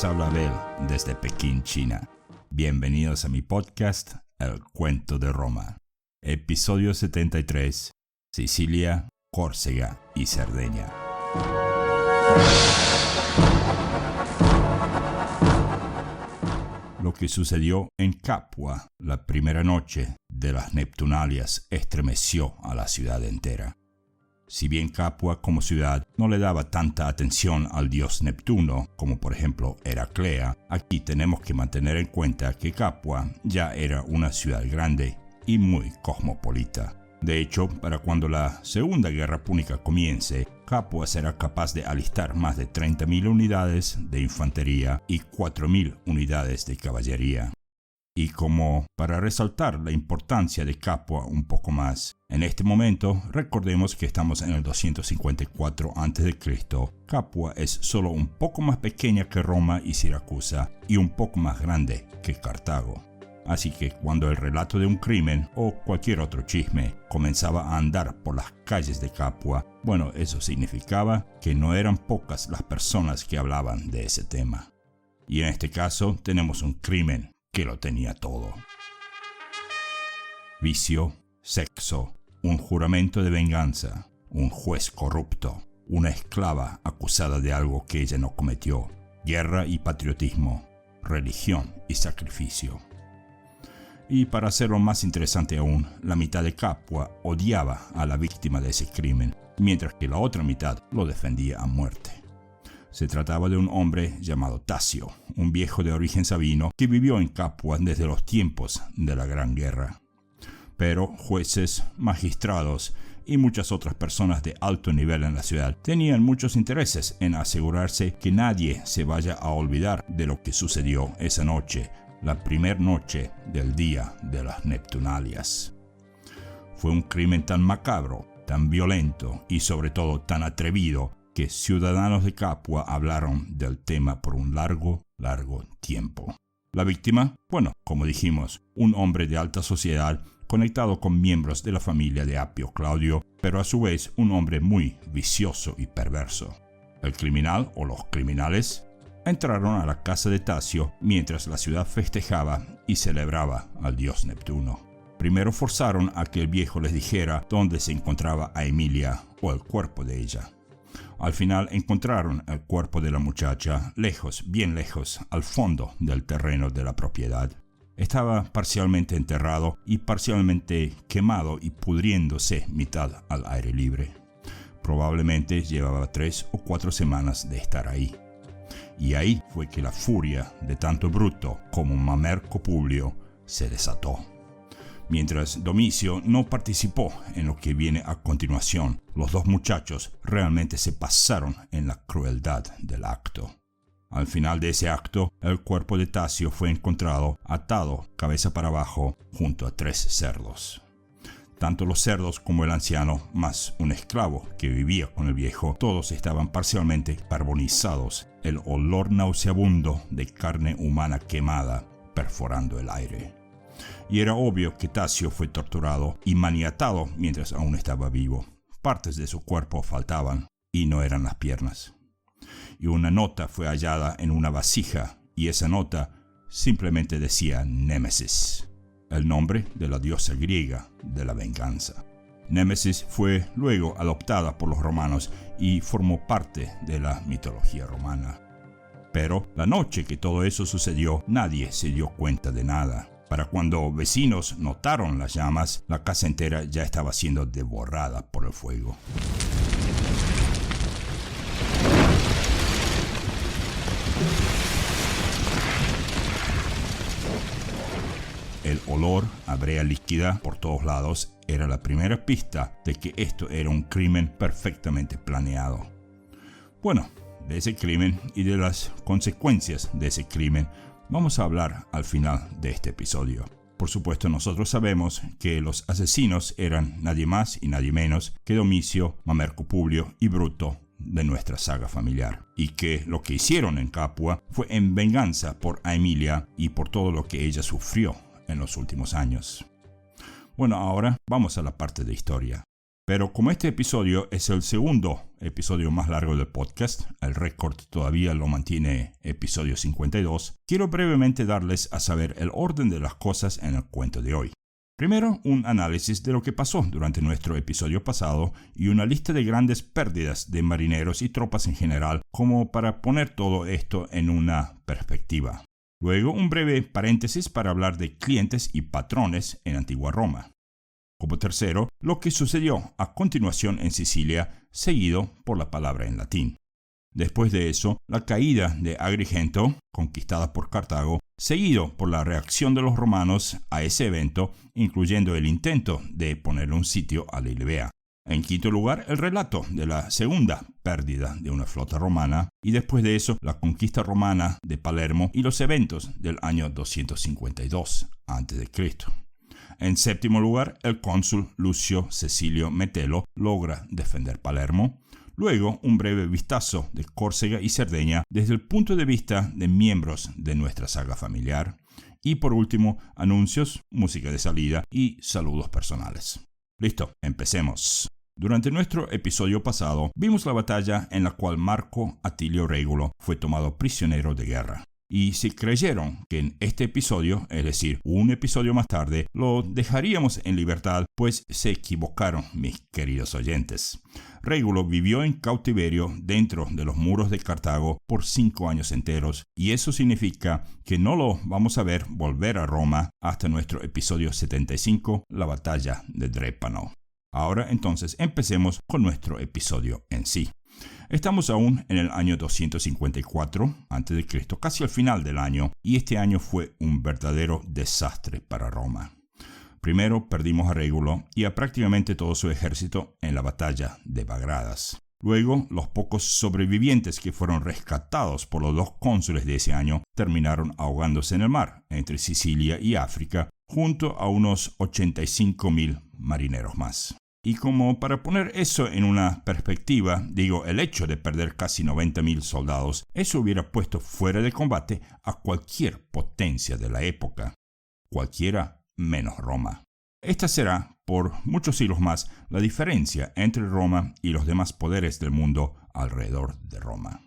Les habla Abel desde Pekín, China. Bienvenidos a mi podcast, El Cuento de Roma. Episodio 73, Sicilia, Córcega y Cerdeña. Lo que sucedió en Capua la primera noche de las Neptunalias estremeció a la ciudad entera. Si bien Capua como ciudad no le daba tanta atención al dios Neptuno como por ejemplo Heraclea, aquí tenemos que mantener en cuenta que Capua ya era una ciudad grande y muy cosmopolita. De hecho, para cuando la Segunda Guerra Púnica comience, Capua será capaz de alistar más de 30.000 unidades de infantería y 4.000 unidades de caballería. Y como para resaltar la importancia de Capua un poco más, en este momento recordemos que estamos en el 254 a.C. Capua es solo un poco más pequeña que Roma y Siracusa y un poco más grande que Cartago. Así que cuando el relato de un crimen o cualquier otro chisme comenzaba a andar por las calles de Capua, bueno, eso significaba que no eran pocas las personas que hablaban de ese tema. Y en este caso tenemos un crimen que lo tenía todo. Vicio, sexo, un juramento de venganza, un juez corrupto, una esclava acusada de algo que ella no cometió, guerra y patriotismo, religión y sacrificio. Y para hacerlo más interesante aún, la mitad de Capua odiaba a la víctima de ese crimen, mientras que la otra mitad lo defendía a muerte. Se trataba de un hombre llamado Tasio, un viejo de origen sabino que vivió en Capua desde los tiempos de la Gran Guerra. Pero jueces, magistrados y muchas otras personas de alto nivel en la ciudad tenían muchos intereses en asegurarse que nadie se vaya a olvidar de lo que sucedió esa noche, la primera noche del día de las Neptunalias. Fue un crimen tan macabro, tan violento y sobre todo tan atrevido que ciudadanos de Capua hablaron del tema por un largo tiempo. La víctima, bueno, como dijimos, un hombre de alta sociedad conectado con miembros de la familia de Apio Claudio, pero a su vez un hombre muy vicioso y perverso. El criminal o los criminales entraron a la casa de Tasio mientras la ciudad festejaba y celebraba al dios Neptuno. Primero forzaron a que el viejo les dijera dónde se encontraba Aemilia o el cuerpo de ella. Al final encontraron el cuerpo de la muchacha lejos, bien lejos, al fondo del terreno de la propiedad. Estaba parcialmente enterrado y parcialmente quemado y pudriéndose mitad al aire libre. Probablemente llevaba 3 o 4 semanas de estar ahí. Y ahí fue que la furia de tanto Bruto como Mamerco Publio se desató. Mientras Domicio no participó en lo que viene a continuación, los dos muchachos realmente se pasaron en la crueldad del acto. Al final de ese acto, el cuerpo de Tasio fue encontrado atado cabeza para abajo junto a 3 cerdos. Tanto los cerdos como el anciano, más un esclavo que vivía con el viejo, todos estaban parcialmente carbonizados, el olor nauseabundo de carne humana quemada perforando el aire. Y era obvio que Tasio fue torturado y maniatado mientras aún estaba vivo. Partes de su cuerpo faltaban y no eran las piernas. Y una nota fue hallada en una vasija y esa nota simplemente decía Némesis, el nombre de la diosa griega de la venganza. Némesis fue luego adoptada por los romanos y formó parte de la mitología romana. Pero la noche que todo eso sucedió, nadie se dio cuenta de nada. Para cuando vecinos notaron las llamas, la casa entera ya estaba siendo devorada por el fuego. El olor a brea líquida por todos lados era la primera pista de que esto era un crimen perfectamente planeado. Bueno, de ese crimen y de las consecuencias de ese crimen vamos a hablar al final de este episodio. Por supuesto, nosotros sabemos que los asesinos eran nadie más y nadie menos que Domicio, Mamerco Publio y Bruto de nuestra saga familiar, y que lo que hicieron en Capua fue en venganza por Aemilia y por todo lo que ella sufrió en los últimos años. Bueno, ahora vamos a la parte de historia. Pero como este episodio es el segundo episodio más largo del podcast, el récord todavía lo mantiene episodio 52, quiero brevemente darles a saber el orden de las cosas en el cuento de hoy. Primero, un análisis de lo que pasó durante nuestro episodio pasado y una lista de grandes pérdidas de marineros y tropas en general, como para poner todo esto en una perspectiva. Luego, un breve paréntesis para hablar de clientes y patrones en Antigua Roma. Como tercero, lo que sucedió a continuación en Sicilia, seguido por la palabra en latín. Después de eso, la caída de Agrigento, conquistada por Cartago, seguido por la reacción de los romanos a ese evento, incluyendo el intento de ponerle un sitio a Lilibea. En quinto lugar, el relato de la segunda pérdida de una flota romana, y después de eso, la conquista romana de Palermo y los eventos del año 252 a.C. En séptimo lugar, el cónsul Lucio Cecilio Metelo logra defender Palermo. Luego, un breve vistazo de Córcega y Cerdeña desde el punto de vista de miembros de nuestra saga familiar. Y por último, anuncios, música de salida y saludos personales. Listo, empecemos. Durante nuestro episodio pasado, vimos la batalla en la cual Marco Atilio Régulo fue tomado prisionero de guerra. Y si creyeron que en este episodio, es decir, un episodio más tarde, lo dejaríamos en libertad, pues se equivocaron, mis queridos oyentes. Régulo vivió en cautiverio dentro de los muros de Cartago por 5 años enteros, y eso significa que no lo vamos a ver volver a Roma hasta nuestro episodio 75, la batalla de Drépano. Ahora entonces empecemos con nuestro episodio en sí. Estamos aún en el año 254 a.C., casi al final del año, y este año fue un verdadero desastre para Roma. Primero perdimos a Régulo y a prácticamente todo su ejército en la batalla de Bagradas. Luego, los pocos sobrevivientes que fueron rescatados por los 2 cónsules de ese año terminaron ahogándose en el mar, entre Sicilia y África, junto a unos 85.000 marineros más. Y como para poner eso en una perspectiva, digo, el hecho de perder casi 90.000 soldados, eso hubiera puesto fuera de combate a cualquier potencia de la época. Cualquiera menos Roma. Esta será, por muchos siglos más, la diferencia entre Roma y los demás poderes del mundo alrededor de Roma.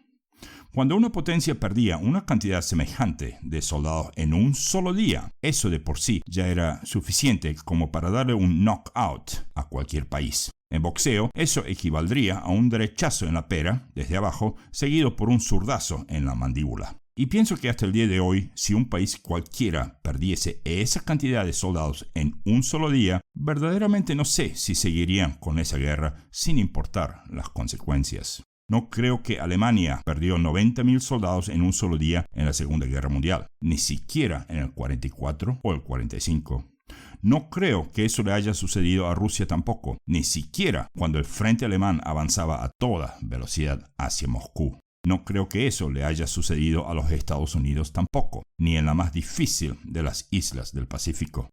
Cuando una potencia perdía una cantidad semejante de soldados en un solo día, eso de por sí ya era suficiente como para darle un knockout a cualquier país. En boxeo, eso equivaldría a un derechazo en la pera, desde abajo, seguido por un zurdazo en la mandíbula. Y pienso que hasta el día de hoy, si un país cualquiera perdiese esa cantidad de soldados en un solo día, verdaderamente no sé si seguirían con esa guerra sin importar las consecuencias. No creo que Alemania perdió 90.000 soldados en un solo día en la Segunda Guerra Mundial, ni siquiera en el 44 o el 45. No creo que eso le haya sucedido a Rusia tampoco, ni siquiera cuando el frente alemán avanzaba a toda velocidad hacia Moscú. No creo que eso le haya sucedido a los Estados Unidos tampoco, ni en la más difícil de las islas del Pacífico.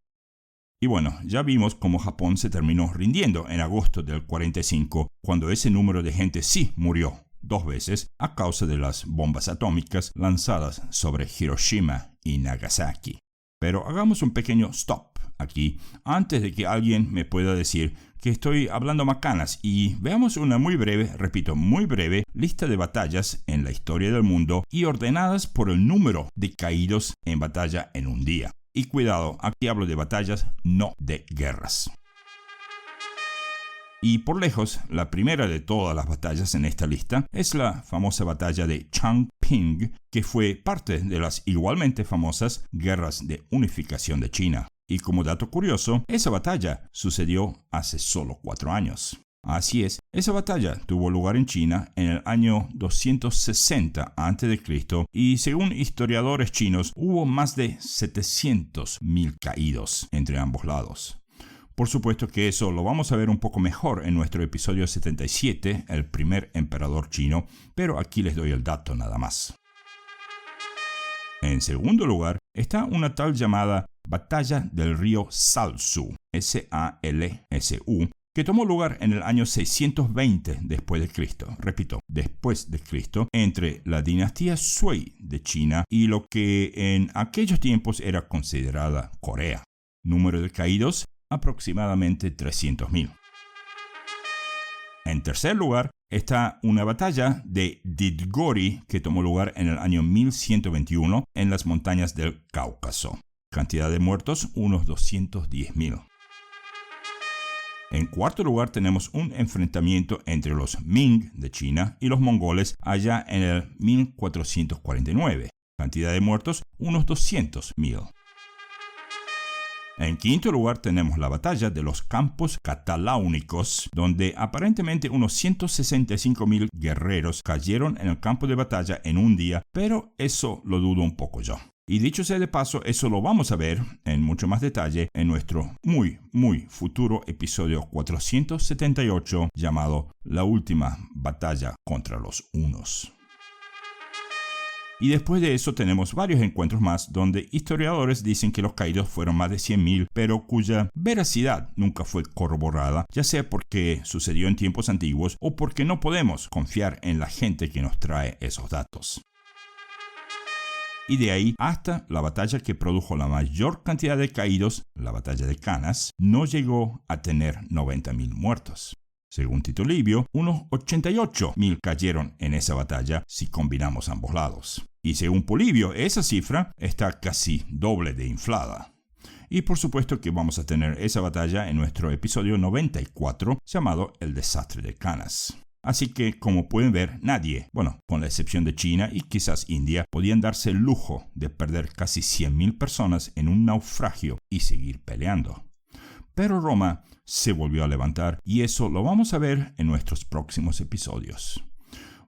Y bueno, ya vimos cómo Japón se terminó rindiendo en agosto del 45, cuando ese número de gente sí murió 2 veces a causa de las bombas atómicas lanzadas sobre Hiroshima y Nagasaki. Pero hagamos un pequeño stop aquí, antes de que alguien me pueda decir que estoy hablando macanas, y veamos una muy breve, repito, muy breve lista de batallas en la historia del mundo y ordenadas por el número de caídos en batalla en un día. Y cuidado, aquí hablo de batallas, no de guerras. Y por lejos, la primera de todas las batallas en esta lista es la famosa batalla de Changping, que fue parte de las igualmente famosas guerras de unificación de China. Y como dato curioso, esa batalla sucedió hace solo 4 años. Así es, esa batalla tuvo lugar en China en el año 260 a.C. y según historiadores chinos hubo más de 700.000 caídos entre ambos lados. Por supuesto que eso lo vamos a ver un poco mejor en nuestro episodio 77, el primer emperador chino, pero aquí les doy el dato nada más. En segundo lugar está una tal llamada Batalla del río Salsu, S-A-L-S-U, que tomó lugar en el año 620 después de Cristo, repito, después de Cristo, entre la dinastía Sui de China y lo que en aquellos tiempos era considerada Corea. Número de caídos, aproximadamente 300.000. En tercer lugar está una batalla de Didgori que tomó lugar en el año 1121 en las montañas del Cáucaso. Cantidad de muertos, unos 210.000. En cuarto lugar tenemos un enfrentamiento entre los Ming de China y los mongoles allá en el 1449. Cantidad de muertos, unos 200.000. En quinto lugar tenemos la batalla de los campos cataláunicos, donde aparentemente unos 165.000 guerreros cayeron en el campo de batalla en un día, pero eso lo dudo un poco yo. Y dicho sea de paso, eso lo vamos a ver en mucho más detalle en nuestro muy futuro episodio 478 llamado La última batalla contra los hunos. Y después de eso tenemos varios encuentros más donde historiadores dicen que los caídos fueron más de 100.000, pero cuya veracidad nunca fue corroborada, ya sea porque sucedió en tiempos antiguos o porque no podemos confiar en la gente que nos trae esos datos. Y de ahí hasta la batalla que produjo la mayor cantidad de caídos, la batalla de Canas, no llegó a tener 90.000 muertos. Según Tito Livio, unos 88.000 cayeron en esa batalla si combinamos ambos lados. Y según Polibio, esa cifra está casi doble de inflada. Y por supuesto que vamos a tener esa batalla en nuestro episodio 94 llamado El desastre de Canas. Así que, como pueden ver, nadie, con la excepción de China y quizás India, podían darse el lujo de perder casi 100.000 personas en un naufragio y seguir peleando. Pero Roma se volvió a levantar y eso lo vamos a ver en nuestros próximos episodios.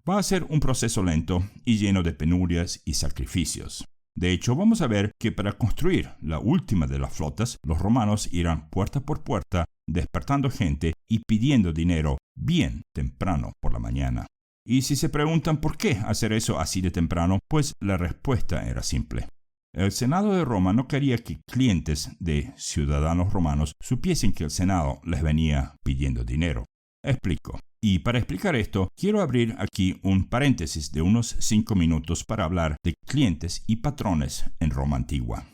Va a ser un proceso lento y lleno de penurias y sacrificios. De hecho, vamos a ver que para construir la última de las flotas, los romanos irán puerta por puerta, despertando gente y pidiendo dinero bien temprano por la mañana. Y si se preguntan por qué hacer eso así de temprano, pues la respuesta era simple. El Senado de Roma no quería que clientes de ciudadanos romanos supiesen que el Senado les venía pidiendo dinero. Explico. Y para explicar esto, quiero abrir aquí un paréntesis de unos 5 minutos para hablar de clientes y patrones en Roma antigua.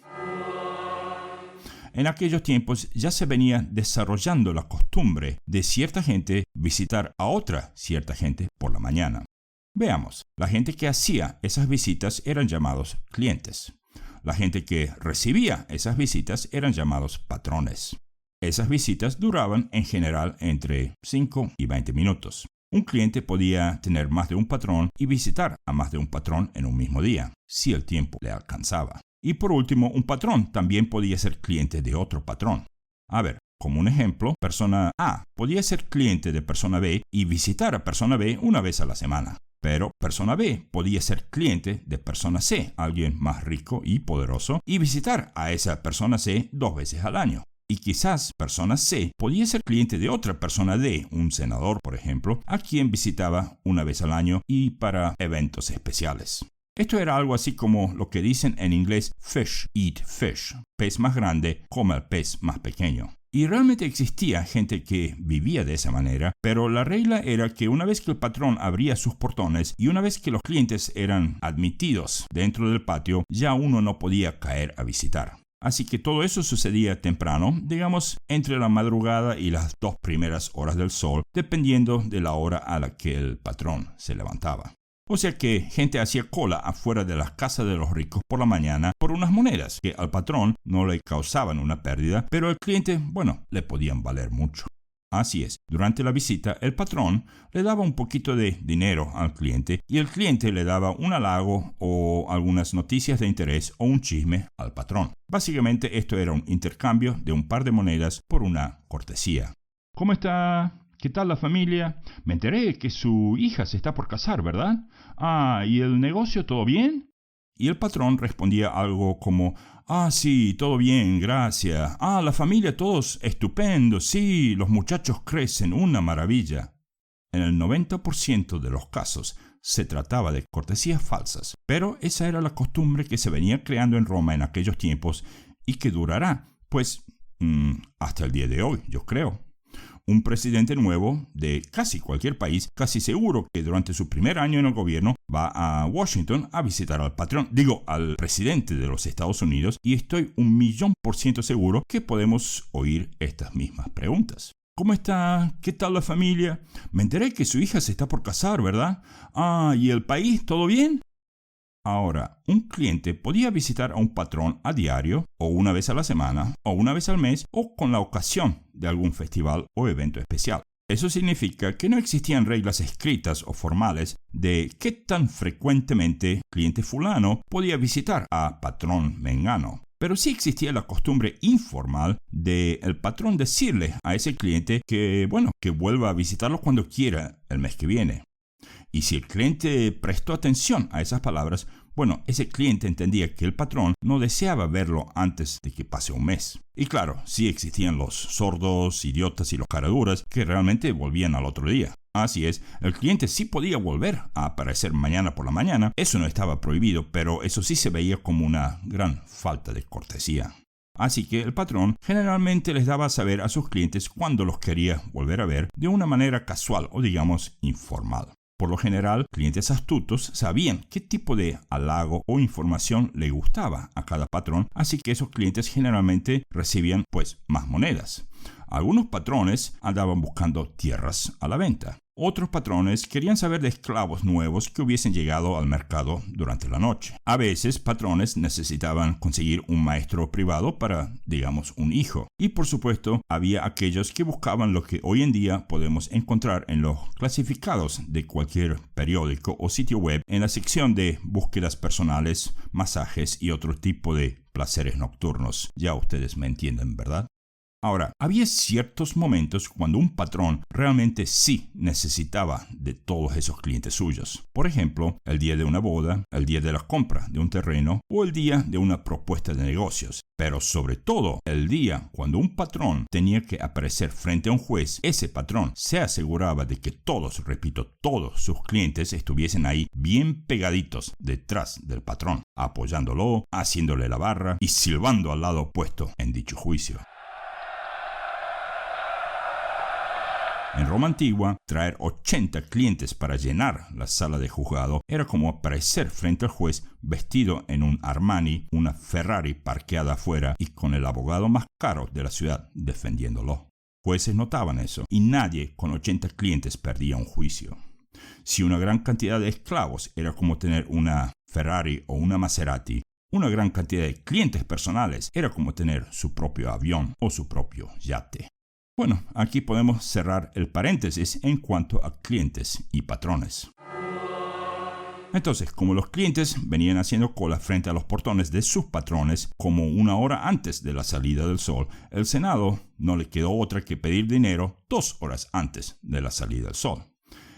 En aquellos tiempos ya se venía desarrollando la costumbre de cierta gente visitar a otra cierta gente por la mañana. Veamos, la gente que hacía esas visitas eran llamados clientes. La gente que recibía esas visitas eran llamados patrones. Esas visitas duraban en general entre 5 y 20 minutos. Un cliente podía tener más de un patrón y visitar a más de un patrón en un mismo día, si el tiempo le alcanzaba. Y por último, un patrón también podía ser cliente de otro patrón. A ver, como un ejemplo, persona A podía ser cliente de persona B y visitar a persona B una vez a la semana. Pero persona B podía ser cliente de persona C, alguien más rico y poderoso, y visitar a esa persona C 2 veces al año. Y quizás persona C podía ser cliente de otra persona D, un senador por ejemplo, a quien visitaba una vez al año y para eventos especiales. Esto era algo así como lo que dicen en inglés fish eat fish, pez más grande come al pez más pequeño. Y realmente existía gente que vivía de esa manera, pero la regla era que una vez que el patrón abría sus portones y una vez que los clientes eran admitidos dentro del patio, ya uno no podía caer a visitar. Así que todo eso sucedía temprano, digamos entre la madrugada y las 2 primeras horas del sol, dependiendo de la hora a la que el patrón se levantaba. O sea que gente hacía cola afuera de las casas de los ricos por la mañana por unas monedas que al patrón no le causaban una pérdida, pero al cliente, le podían valer mucho. Así es, durante la visita el patrón le daba un poquito de dinero al cliente y el cliente le daba un halago o algunas noticias de interés o un chisme al patrón. Básicamente esto era un intercambio de un par de monedas por una cortesía. ¿Cómo está? ¿Qué tal la familia? Me enteré que su hija se está por casar, ¿verdad? Ah, ¿y el negocio todo bien? Y el patrón respondía algo como, sí, todo bien, gracias. La familia, todos estupendo, sí, los muchachos crecen, una maravilla. En el 90% de los casos se trataba de cortesías falsas, pero esa era la costumbre que se venía creando en Roma en aquellos tiempos y que durará, hasta el día de hoy, yo creo. Un presidente nuevo de casi cualquier país, casi seguro que durante su primer año en el gobierno va a Washington a visitar al presidente de los Estados Unidos, y estoy 1.000.000% seguro que podemos oír estas mismas preguntas. ¿Cómo está? ¿Qué tal la familia? Me enteré que su hija se está por casar, ¿verdad? Ah, ¿y el país? ¿Todo bien? Ahora, un cliente podía visitar a un patrón a diario, o una vez a la semana, o una vez al mes, o con la ocasión de algún festival o evento especial. Eso significa que no existían reglas escritas o formales de qué tan frecuentemente cliente fulano podía visitar a patrón mengano. Pero sí existía la costumbre informal de el patrón decirle a ese cliente que vuelva a visitarlo cuando quiera el mes que viene. Y si el cliente prestó atención a esas palabras, ese cliente entendía que el patrón no deseaba verlo antes de que pase un mes. Y claro, sí existían los sordos, idiotas y los caraduras que realmente volvían al otro día. Así es, el cliente sí podía volver a aparecer mañana por la mañana, eso no estaba prohibido, pero eso sí se veía como una gran falta de cortesía. Así que el patrón generalmente les daba a saber a sus clientes cuándo los quería volver a ver de una manera casual o digamos informal. Por lo general, clientes astutos sabían qué tipo de halago o información le gustaba a cada patrón, así que esos clientes generalmente recibían más monedas. Algunos patrones andaban buscando tierras a la venta. Otros patrones querían saber de esclavos nuevos que hubiesen llegado al mercado durante la noche. A veces, patrones necesitaban conseguir un maestro privado para, digamos, un hijo. Y por supuesto, había aquellos que buscaban lo que hoy en día podemos encontrar en los clasificados de cualquier periódico o sitio web en la sección de búsquedas personales, masajes y otro tipo de placeres nocturnos. Ya ustedes me entienden, ¿verdad? Ahora, había ciertos momentos cuando un patrón realmente sí necesitaba de todos esos clientes suyos. Por ejemplo, el día de una boda, el día de la compra de un terreno o el día de una propuesta de negocios. Pero sobre todo, el día cuando un patrón tenía que aparecer frente a un juez, ese patrón se aseguraba de que todos sus clientes estuviesen ahí bien pegaditos detrás del patrón, apoyándolo, haciéndole la barra y silbando al lado opuesto en dicho juicio. En Roma antigua, traer 80 clientes para llenar la sala de juzgado era como aparecer frente al juez vestido en un Armani, una Ferrari parqueada afuera y con el abogado más caro de la ciudad defendiéndolo. Jueces notaban eso y nadie con 80 clientes perdía un juicio. Si una gran cantidad de esclavos era como tener una Ferrari o una Maserati, una gran cantidad de clientes personales era como tener su propio avión o su propio yate. Bueno, aquí podemos cerrar el paréntesis en cuanto a clientes y patrones. Entonces, como los clientes venían haciendo cola frente a los portones de sus patrones como una hora antes de la salida del sol, el Senado no le quedó otra que pedir dinero 2 horas antes de la salida del sol.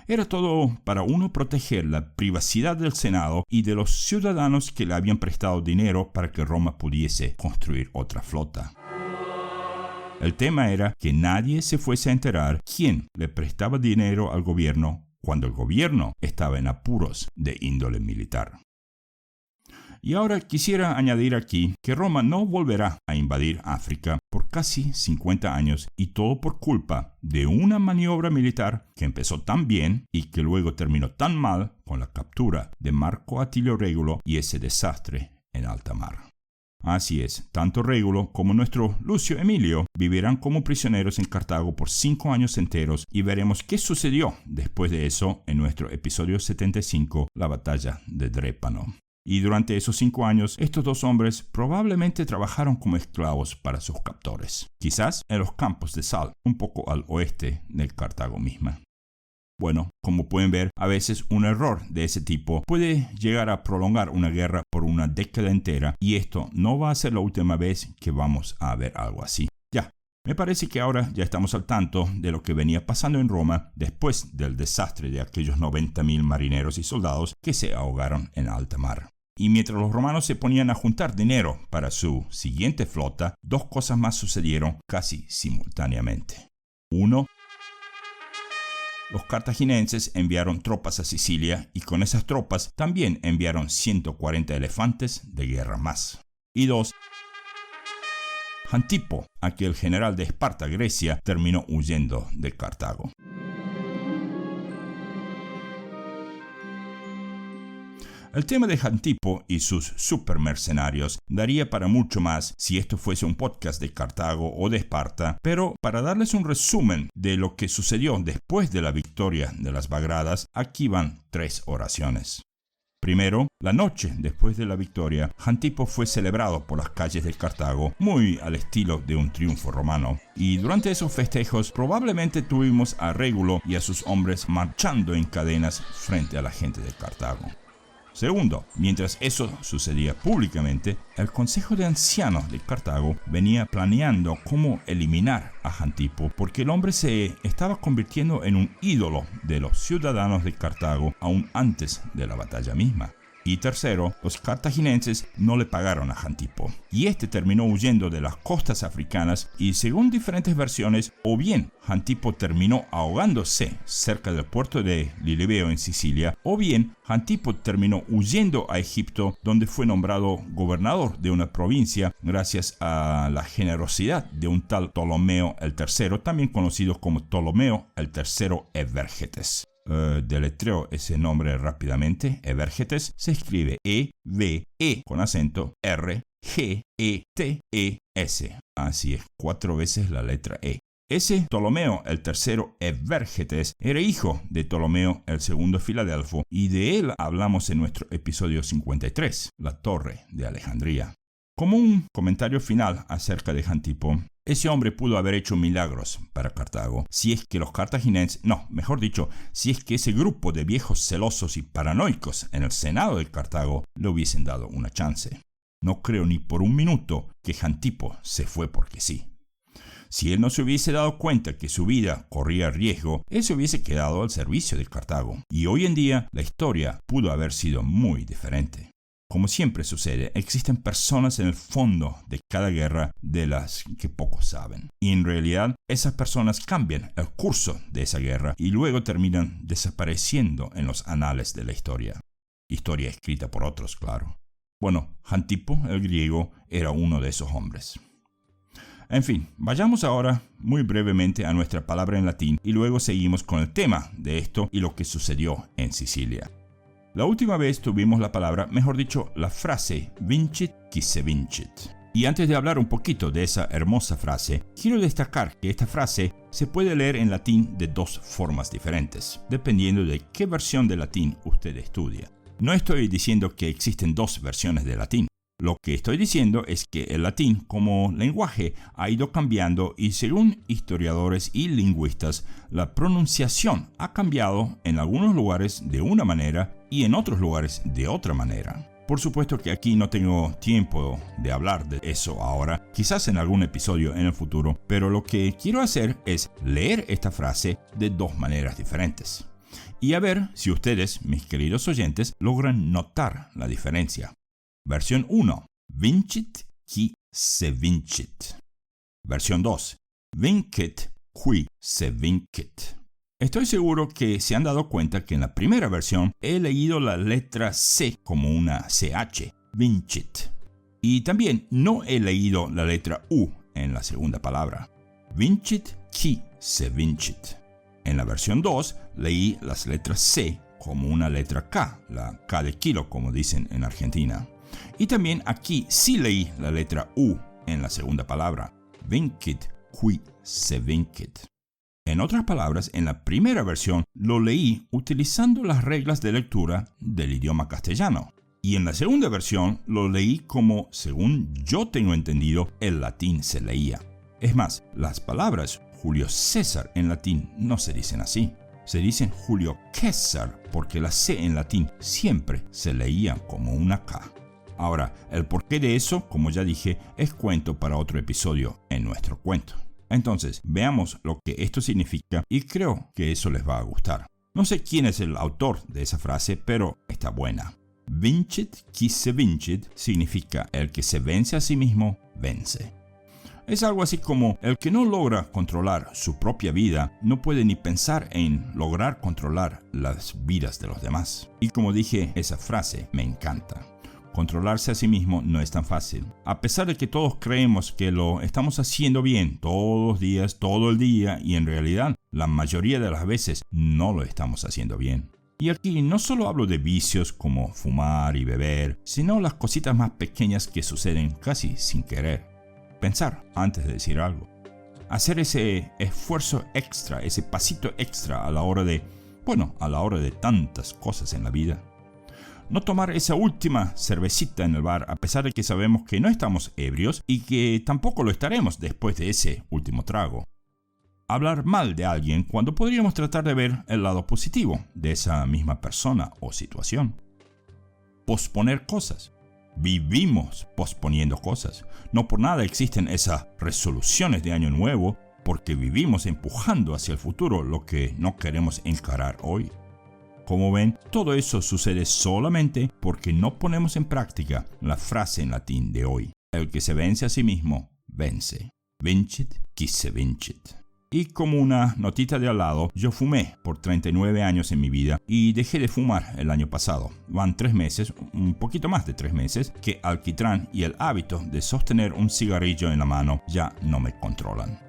Era todo para uno proteger la privacidad del Senado y de los ciudadanos que le habían prestado dinero para que Roma pudiese construir otra flota. El tema era que nadie se fuese a enterar quién le prestaba dinero al gobierno cuando el gobierno estaba en apuros de índole militar. Y ahora quisiera añadir aquí que Roma no volverá a invadir África por casi 50 años y todo por culpa de una maniobra militar que empezó tan bien y que luego terminó tan mal con la captura de Marco Atilio Régulo y ese desastre en alta mar. Así es, tanto Régulo como nuestro Lucio Emilio vivirán como prisioneros en Cartago por 5 años enteros y veremos qué sucedió después de eso en nuestro episodio 75, la batalla de Drépano. Y durante esos 5 años, estos dos hombres probablemente trabajaron como esclavos para sus captores, quizás en los campos de sal, un poco al oeste de Cartago misma. Bueno, como pueden ver, a veces un error de ese tipo puede llegar a prolongar una guerra por una década entera y esto no va a ser la última vez que vamos a ver algo así. Ya, me parece que ahora ya estamos al tanto de lo que venía pasando en Roma después del desastre de aquellos 90.000 marineros y soldados que se ahogaron en alta mar. Y mientras los romanos se ponían a juntar dinero para su siguiente flota, 2 cosas más sucedieron casi simultáneamente. 1. Los cartagineses enviaron tropas a Sicilia y con esas tropas también enviaron 140 elefantes de guerra más. Y 2. Antipo, aquel general de Esparta, Grecia, terminó huyendo de Cartago. El tema de Jantipo y sus supermercenarios daría para mucho más si esto fuese un podcast de Cartago o de Esparta, pero para darles un resumen de lo que sucedió después de la victoria de las Bagradas, aquí van 3 oraciones. Primero, la noche después de la victoria, Jantipo fue celebrado por las calles de Cartago, muy al estilo de un triunfo romano, y durante esos festejos probablemente tuvimos a Régulo y a sus hombres marchando en cadenas frente a la gente de Cartago. Segundo, mientras eso sucedía públicamente, el Consejo de Ancianos de Cartago venía planeando cómo eliminar a Jantipo porque el hombre se estaba convirtiendo en un ídolo de los ciudadanos de Cartago aún antes de la batalla misma. Y tercero, los cartagineses no le pagaron a Jantipo, y este terminó huyendo de las costas africanas y según diferentes versiones, o bien Jantipo terminó ahogándose cerca del puerto de Lilibeo en Sicilia, o bien Jantipo terminó huyendo a Egipto, donde fue nombrado gobernador de una provincia gracias a la generosidad de un tal Ptolomeo el III, también conocido como Ptolomeo el III Evergetes. Deletreo ese nombre rápidamente. Evergetes se escribe E-V-E con acento R-G-E-T-E-S. Así es, 4 veces la letra E. Ese Ptolomeo el III Evergetes era hijo de Ptolomeo el II Filadelfo y de él hablamos en nuestro episodio 53, la Torre de Alejandría. Como un comentario final acerca de Jantipo, ese hombre pudo haber hecho milagros para Cartago, si es que los cartagineses, si es que ese grupo de viejos celosos y paranoicos en el Senado de Cartago le hubiesen dado una chance. No creo ni por un minuto que Jantipo se fue porque sí. Si él no se hubiese dado cuenta que su vida corría riesgo, él se hubiese quedado al servicio de Cartago, y hoy en día la historia pudo haber sido muy diferente. Como siempre sucede, existen personas en el fondo de cada guerra de las que pocos saben. Y en realidad, esas personas cambian el curso de esa guerra y luego terminan desapareciendo en los anales de la historia. Historia escrita por otros, claro. Bueno, Jantipo, el griego, era uno de esos hombres. En fin, vayamos ahora muy brevemente a nuestra palabra en latín y luego seguimos con el tema de esto y lo que sucedió en Sicilia. La última vez tuvimos la palabra, mejor dicho, la frase vincit qui se vincit. Y antes de hablar un poquito de esa hermosa frase, quiero destacar que esta frase se puede leer en latín de 2 formas diferentes, dependiendo de qué versión de latín usted estudia. No estoy diciendo que existen 2 versiones de latín. Lo que estoy diciendo es que el latín como lenguaje ha ido cambiando y según historiadores y lingüistas, la pronunciación ha cambiado en algunos lugares de una manera y en otros lugares de otra manera. Por supuesto que aquí no tengo tiempo de hablar de eso ahora, quizás en algún episodio en el futuro, pero lo que quiero hacer es leer esta frase de 2 maneras diferentes. Y a ver si ustedes, mis queridos oyentes, logran notar la diferencia. Versión 1. Vincit qui se vincit. Versión 2. Vincit qui se vincit. Estoy seguro que se han dado cuenta que en la primera versión he leído la letra C como una CH, vincit. Y también no he leído la letra U en la segunda palabra. Vincit qui se vincit. En la versión 2 leí las letras C como una letra K, la K de kilo como dicen en Argentina. Y también aquí sí leí la letra U en la segunda palabra, vincit qui se vincit. En otras palabras, en la primera versión lo leí utilizando las reglas de lectura del idioma castellano. Y en la segunda versión lo leí como, según yo tengo entendido, el latín se leía. Es más, las palabras Julio César en latín no se dicen así. Se dicen Julio César porque la C en latín siempre se leía como una K. Ahora, el porqué de eso, como ya dije, es cuento para otro episodio en nuestro cuento. Entonces, veamos lo que esto significa y creo que eso les va a gustar. No sé quién es el autor de esa frase, pero está buena. Vincit qui se vincit significa el que se vence a sí mismo, vence. Es algo así como el que no logra controlar su propia vida no puede ni pensar en lograr controlar las vidas de los demás. Y como dije, esa frase me encanta. Controlarse a sí mismo no es tan fácil. A pesar de que todos creemos que lo estamos haciendo bien todos los días, todo el día, y en realidad la mayoría de las veces no lo estamos haciendo bien. Y aquí no solo hablo de vicios como fumar y beber, sino las cositas más pequeñas que suceden casi sin querer. Pensar antes de decir algo. Hacer ese esfuerzo extra, ese pasito extra a la hora de tantas cosas en la vida. No tomar esa última cervecita en el bar a pesar de que sabemos que no estamos ebrios y que tampoco lo estaremos después de ese último trago. Hablar mal de alguien cuando podríamos tratar de ver el lado positivo de esa misma persona o situación. Posponer cosas. Vivimos posponiendo cosas. No por nada existen esas resoluciones de año nuevo, porque vivimos empujando hacia el futuro lo que no queremos encarar hoy. Como ven, todo eso sucede solamente porque no ponemos en práctica la frase en latín de hoy. El que se vence a sí mismo, vence. Vincit qui se vincit. Y como una notita de al lado, yo fumé por 39 años en mi vida y dejé de fumar el año pasado. Van 3 meses, un poquito más de 3 meses, que alquitrán y el hábito de sostener un cigarrillo en la mano ya no me controlan.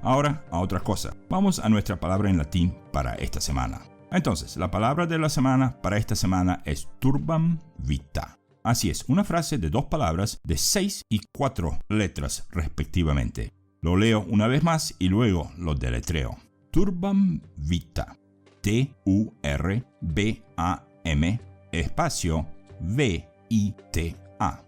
Ahora, a otra cosa. Vamos a nuestra palabra en latín para esta semana. Entonces, la palabra de la semana para esta semana es turbam vita. Así es, una frase de 2 palabras de 6 y 4 letras respectivamente. Lo leo una vez más y luego lo deletreo. Turbam vita. T-U-R-B-A-M espacio V-I-T-A.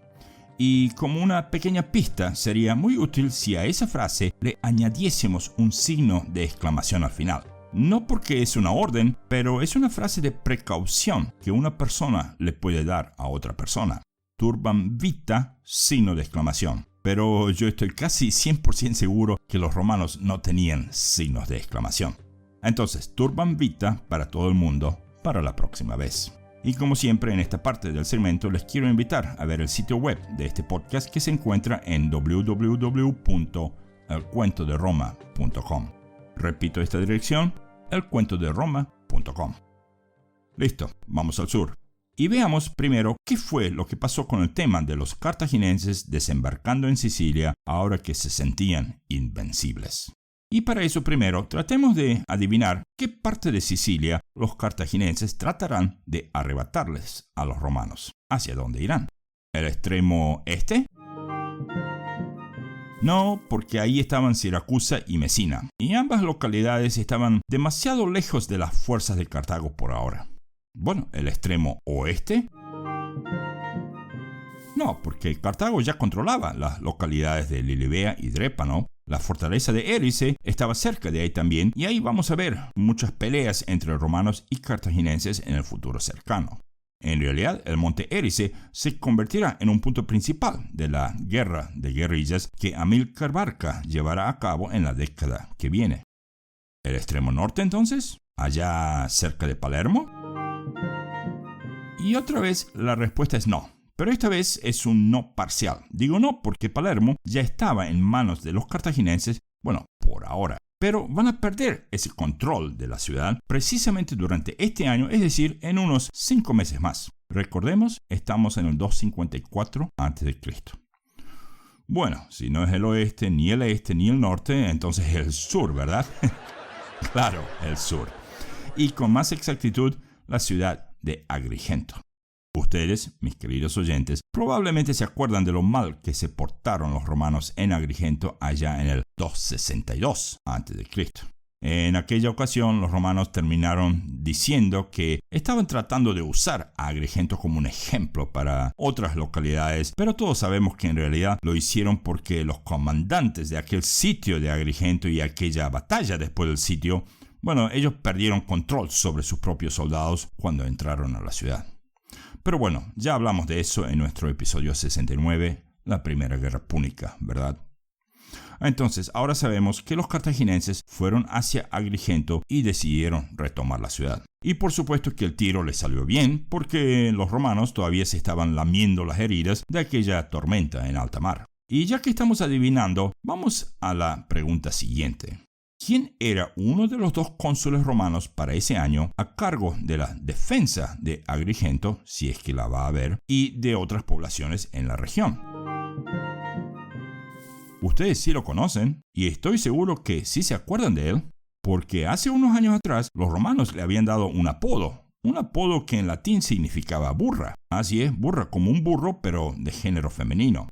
Y como una pequeña pista, sería muy útil si a esa frase le añadiésemos un signo de exclamación al final. No porque es una orden, pero es una frase de precaución que una persona le puede dar a otra persona. Turbam vita, signo de exclamación. Pero yo estoy casi 100% seguro que los romanos no tenían signos de exclamación. Entonces, turbam vita para todo el mundo para la próxima vez. Y como siempre en esta parte del segmento les quiero invitar a ver el sitio web de este podcast que se encuentra en www.elcuentoderoma.com. Repito esta dirección, elcuentoderoma.com. Listo, vamos al sur. Y veamos primero qué fue lo que pasó con el tema de los cartagineses desembarcando en Sicilia ahora que se sentían invencibles. Y para eso primero tratemos de adivinar qué parte de Sicilia los cartagineses tratarán de arrebatarles a los romanos. ¿Hacia dónde irán? ¿El extremo este? No, porque ahí estaban Siracusa y Mesina, y ambas localidades estaban demasiado lejos de las fuerzas de Cartago por ahora. Bueno, ¿el extremo oeste? No, porque Cartago ya controlaba las localidades de Lilibea y Drépano. La fortaleza de Erice estaba cerca de ahí también, y ahí vamos a ver muchas peleas entre romanos y cartagineses en el futuro cercano. En realidad, el monte Erice se convertirá en un punto principal de la guerra de guerrillas que Amílcar Barca llevará a cabo en la década que viene. ¿El extremo norte entonces? ¿Allá cerca de Palermo? Y otra vez la respuesta es no, pero esta vez es un no parcial. Digo no porque Palermo ya estaba en manos de los cartagineses, bueno, por ahora. Pero van a perder ese control de la ciudad precisamente durante este año, es decir, en unos 5 meses más. Recordemos, estamos en el 254 a.C. Bueno, si no es el oeste, ni el este, ni el norte, entonces el sur, ¿verdad? Claro, el sur. Y con más exactitud, la ciudad de Agrigento. Ustedes, mis queridos oyentes, probablemente se acuerdan de lo mal que se portaron los romanos en Agrigento allá en el 262 a.C. En aquella ocasión, los romanos terminaron diciendo que estaban tratando de usar a Agrigento como un ejemplo para otras localidades, pero todos sabemos que en realidad lo hicieron porque los comandantes de aquel sitio de Agrigento y aquella batalla después del sitio, bueno, ellos perdieron control sobre sus propios soldados cuando entraron a la ciudad. Pero bueno, ya hablamos de eso en nuestro episodio 69, la Primera Guerra Púnica, ¿verdad? Entonces, ahora sabemos que los cartagineses fueron hacia Agrigento y decidieron retomar la ciudad. Y por supuesto que el tiro les salió bien, porque los romanos todavía se estaban lamiendo las heridas de aquella tormenta en alta mar. Y ya que estamos adivinando, vamos a la pregunta siguiente. ¿Quién era uno de los 2 cónsules romanos para ese año a cargo de la defensa de Agrigento, si es que la va a haber, y de otras poblaciones en la región? Ustedes sí lo conocen, y estoy seguro que sí se acuerdan de él, porque hace unos años atrás los romanos le habían dado un apodo un apodo que en latín significaba burra. Así es, burra como un burro, pero de género femenino.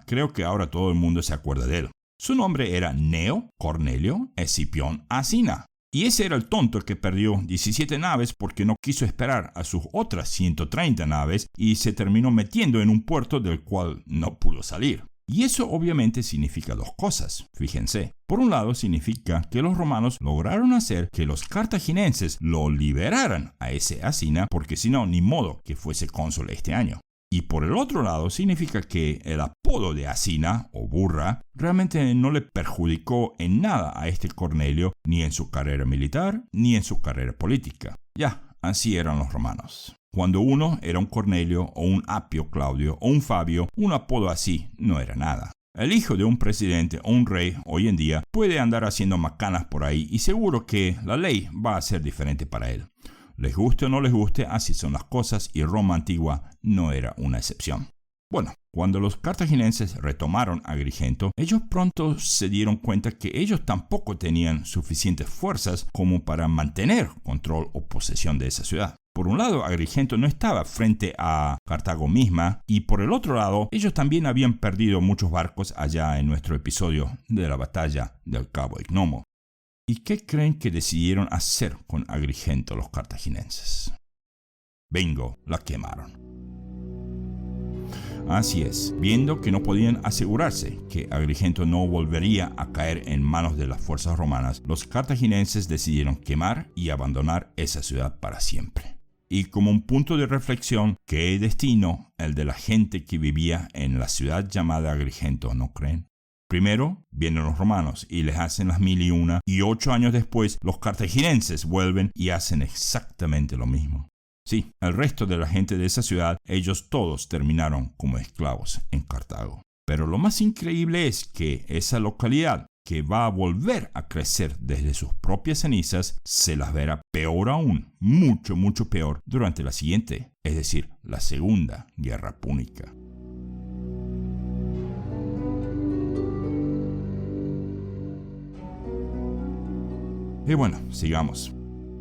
Creo que ahora todo el mundo se acuerda de él. Su nombre era Gneo Cornelio Escipión Asina. Y ese era el tonto que perdió 17 naves porque no quiso esperar a sus otras 130 naves y se terminó metiendo en un puerto del cual no pudo salir. Y eso obviamente significa dos cosas, fíjense. Por un lado significa que los romanos lograron hacer que los cartagineses lo liberaran a ese Asina, porque si no, ni modo que fuese cónsul este año. Y por el otro lado significa que el apodo de Asina, o burra, realmente no le perjudicó en nada a este Cornelio, ni en su carrera militar, ni en su carrera política. Ya, así eran los romanos. Cuando uno era un Cornelio, o un Apio Claudio, o un Fabio, un apodo así no era nada. El hijo de un presidente o un rey hoy en día puede andar haciendo macanas por ahí y seguro que la ley va a ser diferente para él. Les guste o no les guste, así son las cosas y Roma antigua no era una excepción. Bueno, cuando los cartagineses retomaron a Agrigento, ellos pronto se dieron cuenta que ellos tampoco tenían suficientes fuerzas como para mantener control o posesión de esa ciudad. Por un lado, Agrigento no estaba frente a Cartago misma y por el otro lado, ellos también habían perdido muchos barcos allá en nuestro episodio de la batalla del Cabo Ignomo. ¿Y qué creen que decidieron hacer con Agrigento los cartagineses? Bingo, la quemaron. Así es, viendo que no podían asegurarse que Agrigento no volvería a caer en manos de las fuerzas romanas, los cartagineses decidieron quemar y abandonar esa ciudad para siempre. Y como un punto de reflexión, ¿qué destino el de la gente que vivía en la ciudad llamada Agrigento, no creen? Primero vienen los romanos y les hacen las 1001 y 8 años después los cartagineses vuelven y hacen exactamente lo mismo. Sí, el resto de la gente de esa ciudad, ellos todos terminaron como esclavos en Cartago. Pero lo más increíble es que esa localidad, que va a volver a crecer desde sus propias cenizas, se las verá peor aún, mucho, mucho peor, durante la siguiente, es decir, la Segunda Guerra Púnica. Y bueno, sigamos.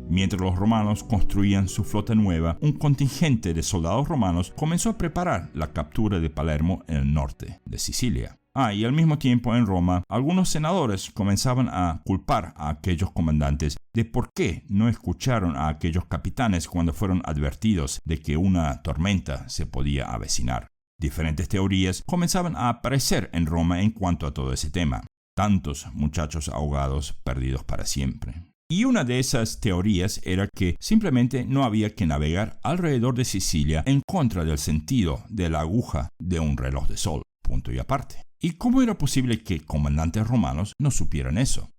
Mientras los romanos construían su flota nueva, un contingente de soldados romanos comenzó a preparar la captura de Palermo en el norte de Sicilia. Y al mismo tiempo en Roma, algunos senadores comenzaban a culpar a aquellos comandantes de por qué no escucharon a aquellos capitanes cuando fueron advertidos de que una tormenta se podía avecinar. Diferentes teorías comenzaban a aparecer en Roma en cuanto a todo ese tema. Tantos muchachos ahogados perdidos para siempre. Y una de esas teorías era que simplemente no había que navegar alrededor de Sicilia en contra del sentido de la aguja de un reloj de sol, punto y aparte. ¿Y cómo era posible que comandantes romanos no supieran eso?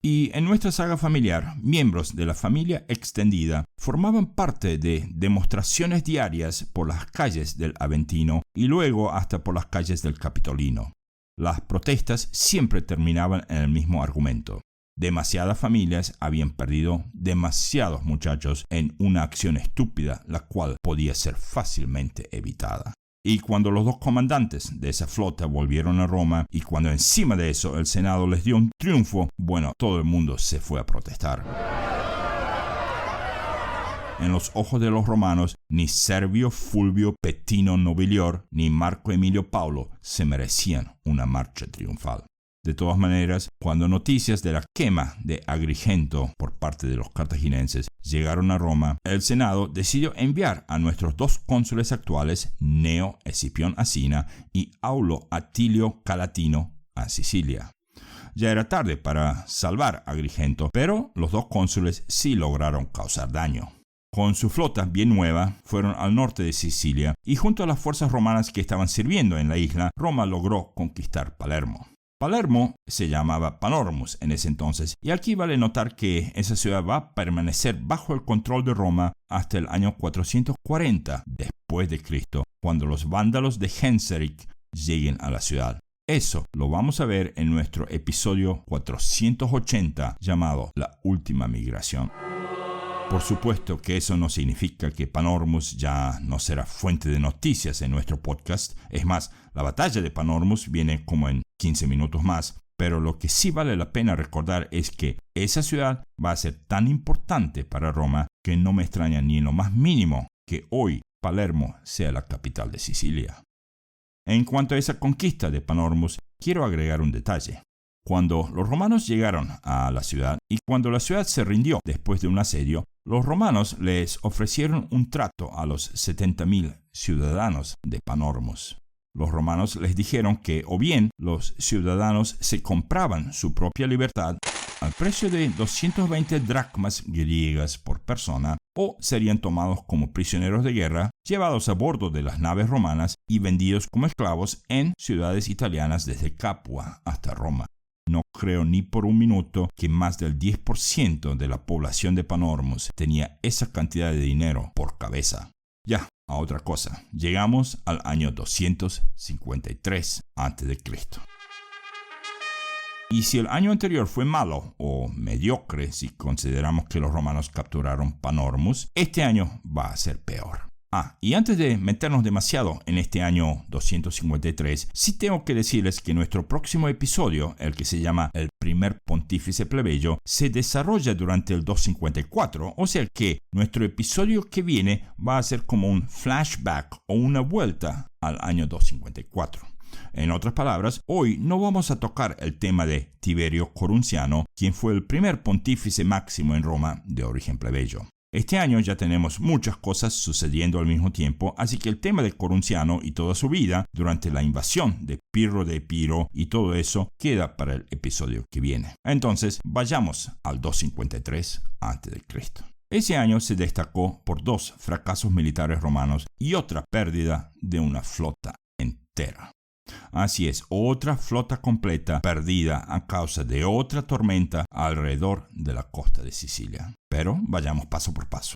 Y en nuestra saga familiar, miembros de la familia extendida formaban parte de demostraciones diarias por las calles del Aventino y luego hasta por las calles del Capitolino. Las protestas siempre terminaban en el mismo argumento. Demasiadas familias habían perdido demasiados muchachos en una acción estúpida, la cual podía ser fácilmente evitada. Y cuando los dos comandantes de esa flota volvieron a Roma y cuando encima de eso el Senado les dio un triunfo, bueno, todo el mundo se fue a protestar. En los ojos de los romanos, ni Servio Fulvio Petino Nobilior ni Marco Emilio Paulo se merecían una marcha triunfal. De todas maneras, cuando noticias de la quema de Agrigento por parte de los cartagineses llegaron a Roma, el Senado decidió enviar a nuestros dos cónsules actuales, Gneo Escipión Asina y Aulo Atilio Calatino, a Sicilia. Ya era tarde para salvar Agrigento, pero los dos cónsules sí lograron causar daño. Con su flota bien nueva, fueron al norte de Sicilia y junto a las fuerzas romanas que estaban sirviendo en la isla, Roma logró conquistar Palermo. Palermo se llamaba Panormus en ese entonces, y aquí vale notar que esa ciudad va a permanecer bajo el control de Roma hasta el año 440 después de Cristo, cuando los vándalos de Genseric lleguen a la ciudad. Eso lo vamos a ver en nuestro episodio 480 llamado La Última Migración. Por supuesto que eso no significa que Panormus ya no será fuente de noticias en nuestro podcast. Es más, la batalla de Panormus viene como en 15 minutos más. Pero lo que sí vale la pena recordar es que esa ciudad va a ser tan importante para Roma que no me extraña ni en lo más mínimo que hoy Palermo sea la capital de Sicilia. En cuanto a esa conquista de Panormus, quiero agregar un detalle. Cuando los romanos llegaron a la ciudad y cuando la ciudad se rindió después de un asedio, los romanos les ofrecieron un trato a los 70.000 ciudadanos de Panormus. Los romanos les dijeron que o bien los ciudadanos se compraban su propia libertad al precio de 220 dracmas griegas por persona, o serían tomados como prisioneros de guerra, llevados a bordo de las naves romanas y vendidos como esclavos en ciudades italianas desde Capua hasta Roma. No creo ni por un minuto que más del 10% de la población de Panormus tenía esa cantidad de dinero por cabeza. Ya, a otra cosa. Llegamos al año 253 a.C. Y si el año anterior fue malo o mediocre, si consideramos que los romanos capturaron Panormus, este año va a ser peor. Y antes de meternos demasiado en este año 253, sí tengo que decirles que nuestro próximo episodio, el que se llama El primer pontífice plebeyo, se desarrolla durante el 254, o sea que nuestro episodio que viene va a ser como un flashback o una vuelta al año 254. En otras palabras, hoy no vamos a tocar el tema de Tiberio Corunciano, quien fue el primer pontífice máximo en Roma de origen plebeyo. Este año ya tenemos muchas cosas sucediendo al mismo tiempo, así que el tema de Corunciano y toda su vida durante la invasión de Pirro de Epiro y todo eso queda para el episodio que viene. Entonces, vayamos al 253 a.C. Ese año se destacó por 2 fracasos militares romanos y otra pérdida de una flota entera. Así es, otra flota completa perdida a causa de otra tormenta alrededor de la costa de Sicilia. Pero vayamos paso por paso.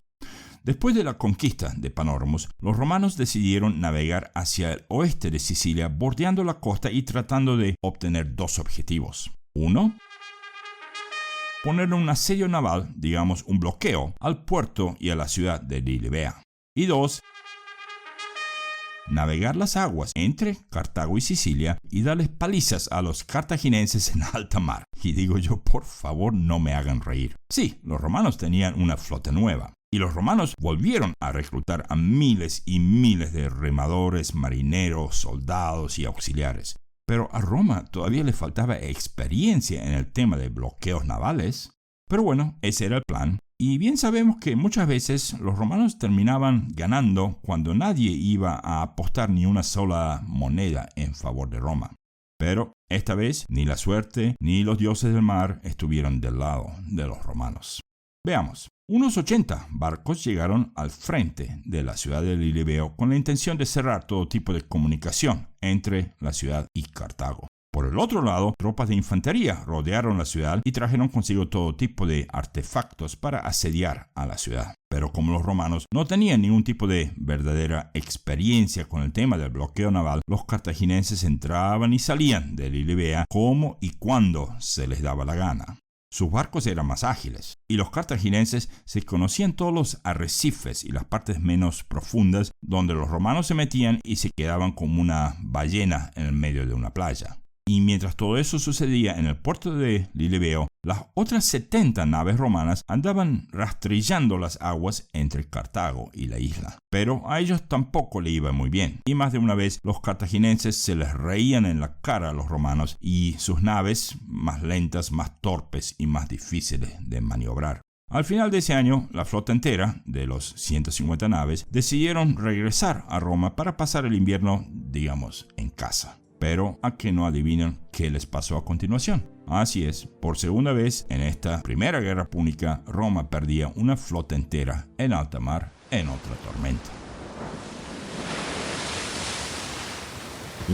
Después de la conquista de Panormus, los romanos decidieron navegar hacia el oeste de Sicilia, bordeando la costa y tratando de obtener 2 objetivos. 1. Poner un asedio naval, digamos un bloqueo, al puerto y a la ciudad de Lilybea. Y 2. Navegar las aguas entre Cartago y Sicilia y darles palizas a los cartagineses en alta mar. Y digo yo, por favor, no me hagan reír. Sí, los romanos tenían una flota nueva. Y los romanos volvieron a reclutar a miles y miles de remadores, marineros, soldados y auxiliares. Pero a Roma todavía le faltaba experiencia en el tema de bloqueos navales. Pero bueno, ese era el plan. Y bien sabemos que muchas veces los romanos terminaban ganando cuando nadie iba a apostar ni una sola moneda en favor de Roma. Pero esta vez ni la suerte ni los dioses del mar estuvieron del lado de los romanos. Veamos. Unos 80 barcos llegaron al frente de la ciudad de Lilybeo con la intención de cerrar todo tipo de comunicación entre la ciudad y Cartago. Por el otro lado, tropas de infantería rodearon la ciudad y trajeron consigo todo tipo de artefactos para asediar a la ciudad. Pero como los romanos no tenían ningún tipo de verdadera experiencia con el tema del bloqueo naval, los cartagineses entraban y salían de Lilybea como y cuando se les daba la gana. Sus barcos eran más ágiles, y los cartagineses se conocían todos los arrecifes y las partes menos profundas donde los romanos se metían y se quedaban como una ballena en el medio de una playa. Y mientras todo eso sucedía en el puerto de Lilybeo, las otras 70 naves romanas andaban rastrillando las aguas entre Cartago y la isla. Pero a ellos tampoco le iba muy bien, y más de una vez los cartagineses se les reían en la cara a los romanos y sus naves más lentas, más torpes y más difíciles de maniobrar. Al final de ese año, la flota entera, de los 150 naves, decidieron regresar a Roma para pasar el invierno, digamos, en casa. Pero a que no adivinan qué les pasó a continuación. Así es, por segunda vez en esta primera guerra púnica, Roma perdía una flota entera en alta mar en otra tormenta.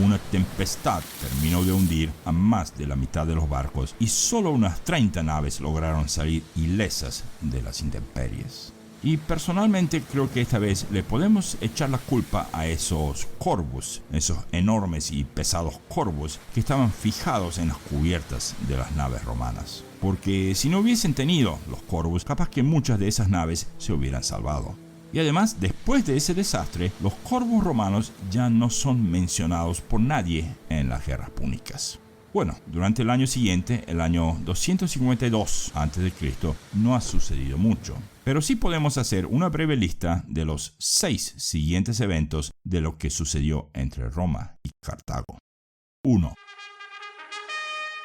Una tempestad terminó de hundir a más de la mitad de los barcos y solo unas 30 naves lograron salir ilesas de las intemperies. Y personalmente creo que esta vez le podemos echar la culpa a esos corvus, esos enormes y pesados corvus que estaban fijados en las cubiertas de las naves romanas. Porque si no hubiesen tenido los corvus, capaz que muchas de esas naves se hubieran salvado. Y además, después de ese desastre, los corvus romanos ya no son mencionados por nadie en las guerras púnicas. Bueno, durante el año siguiente, el año 252 a.C., no ha sucedido mucho. Pero sí podemos hacer una breve lista de los 6 siguientes eventos de lo que sucedió entre Roma y Cartago. 1.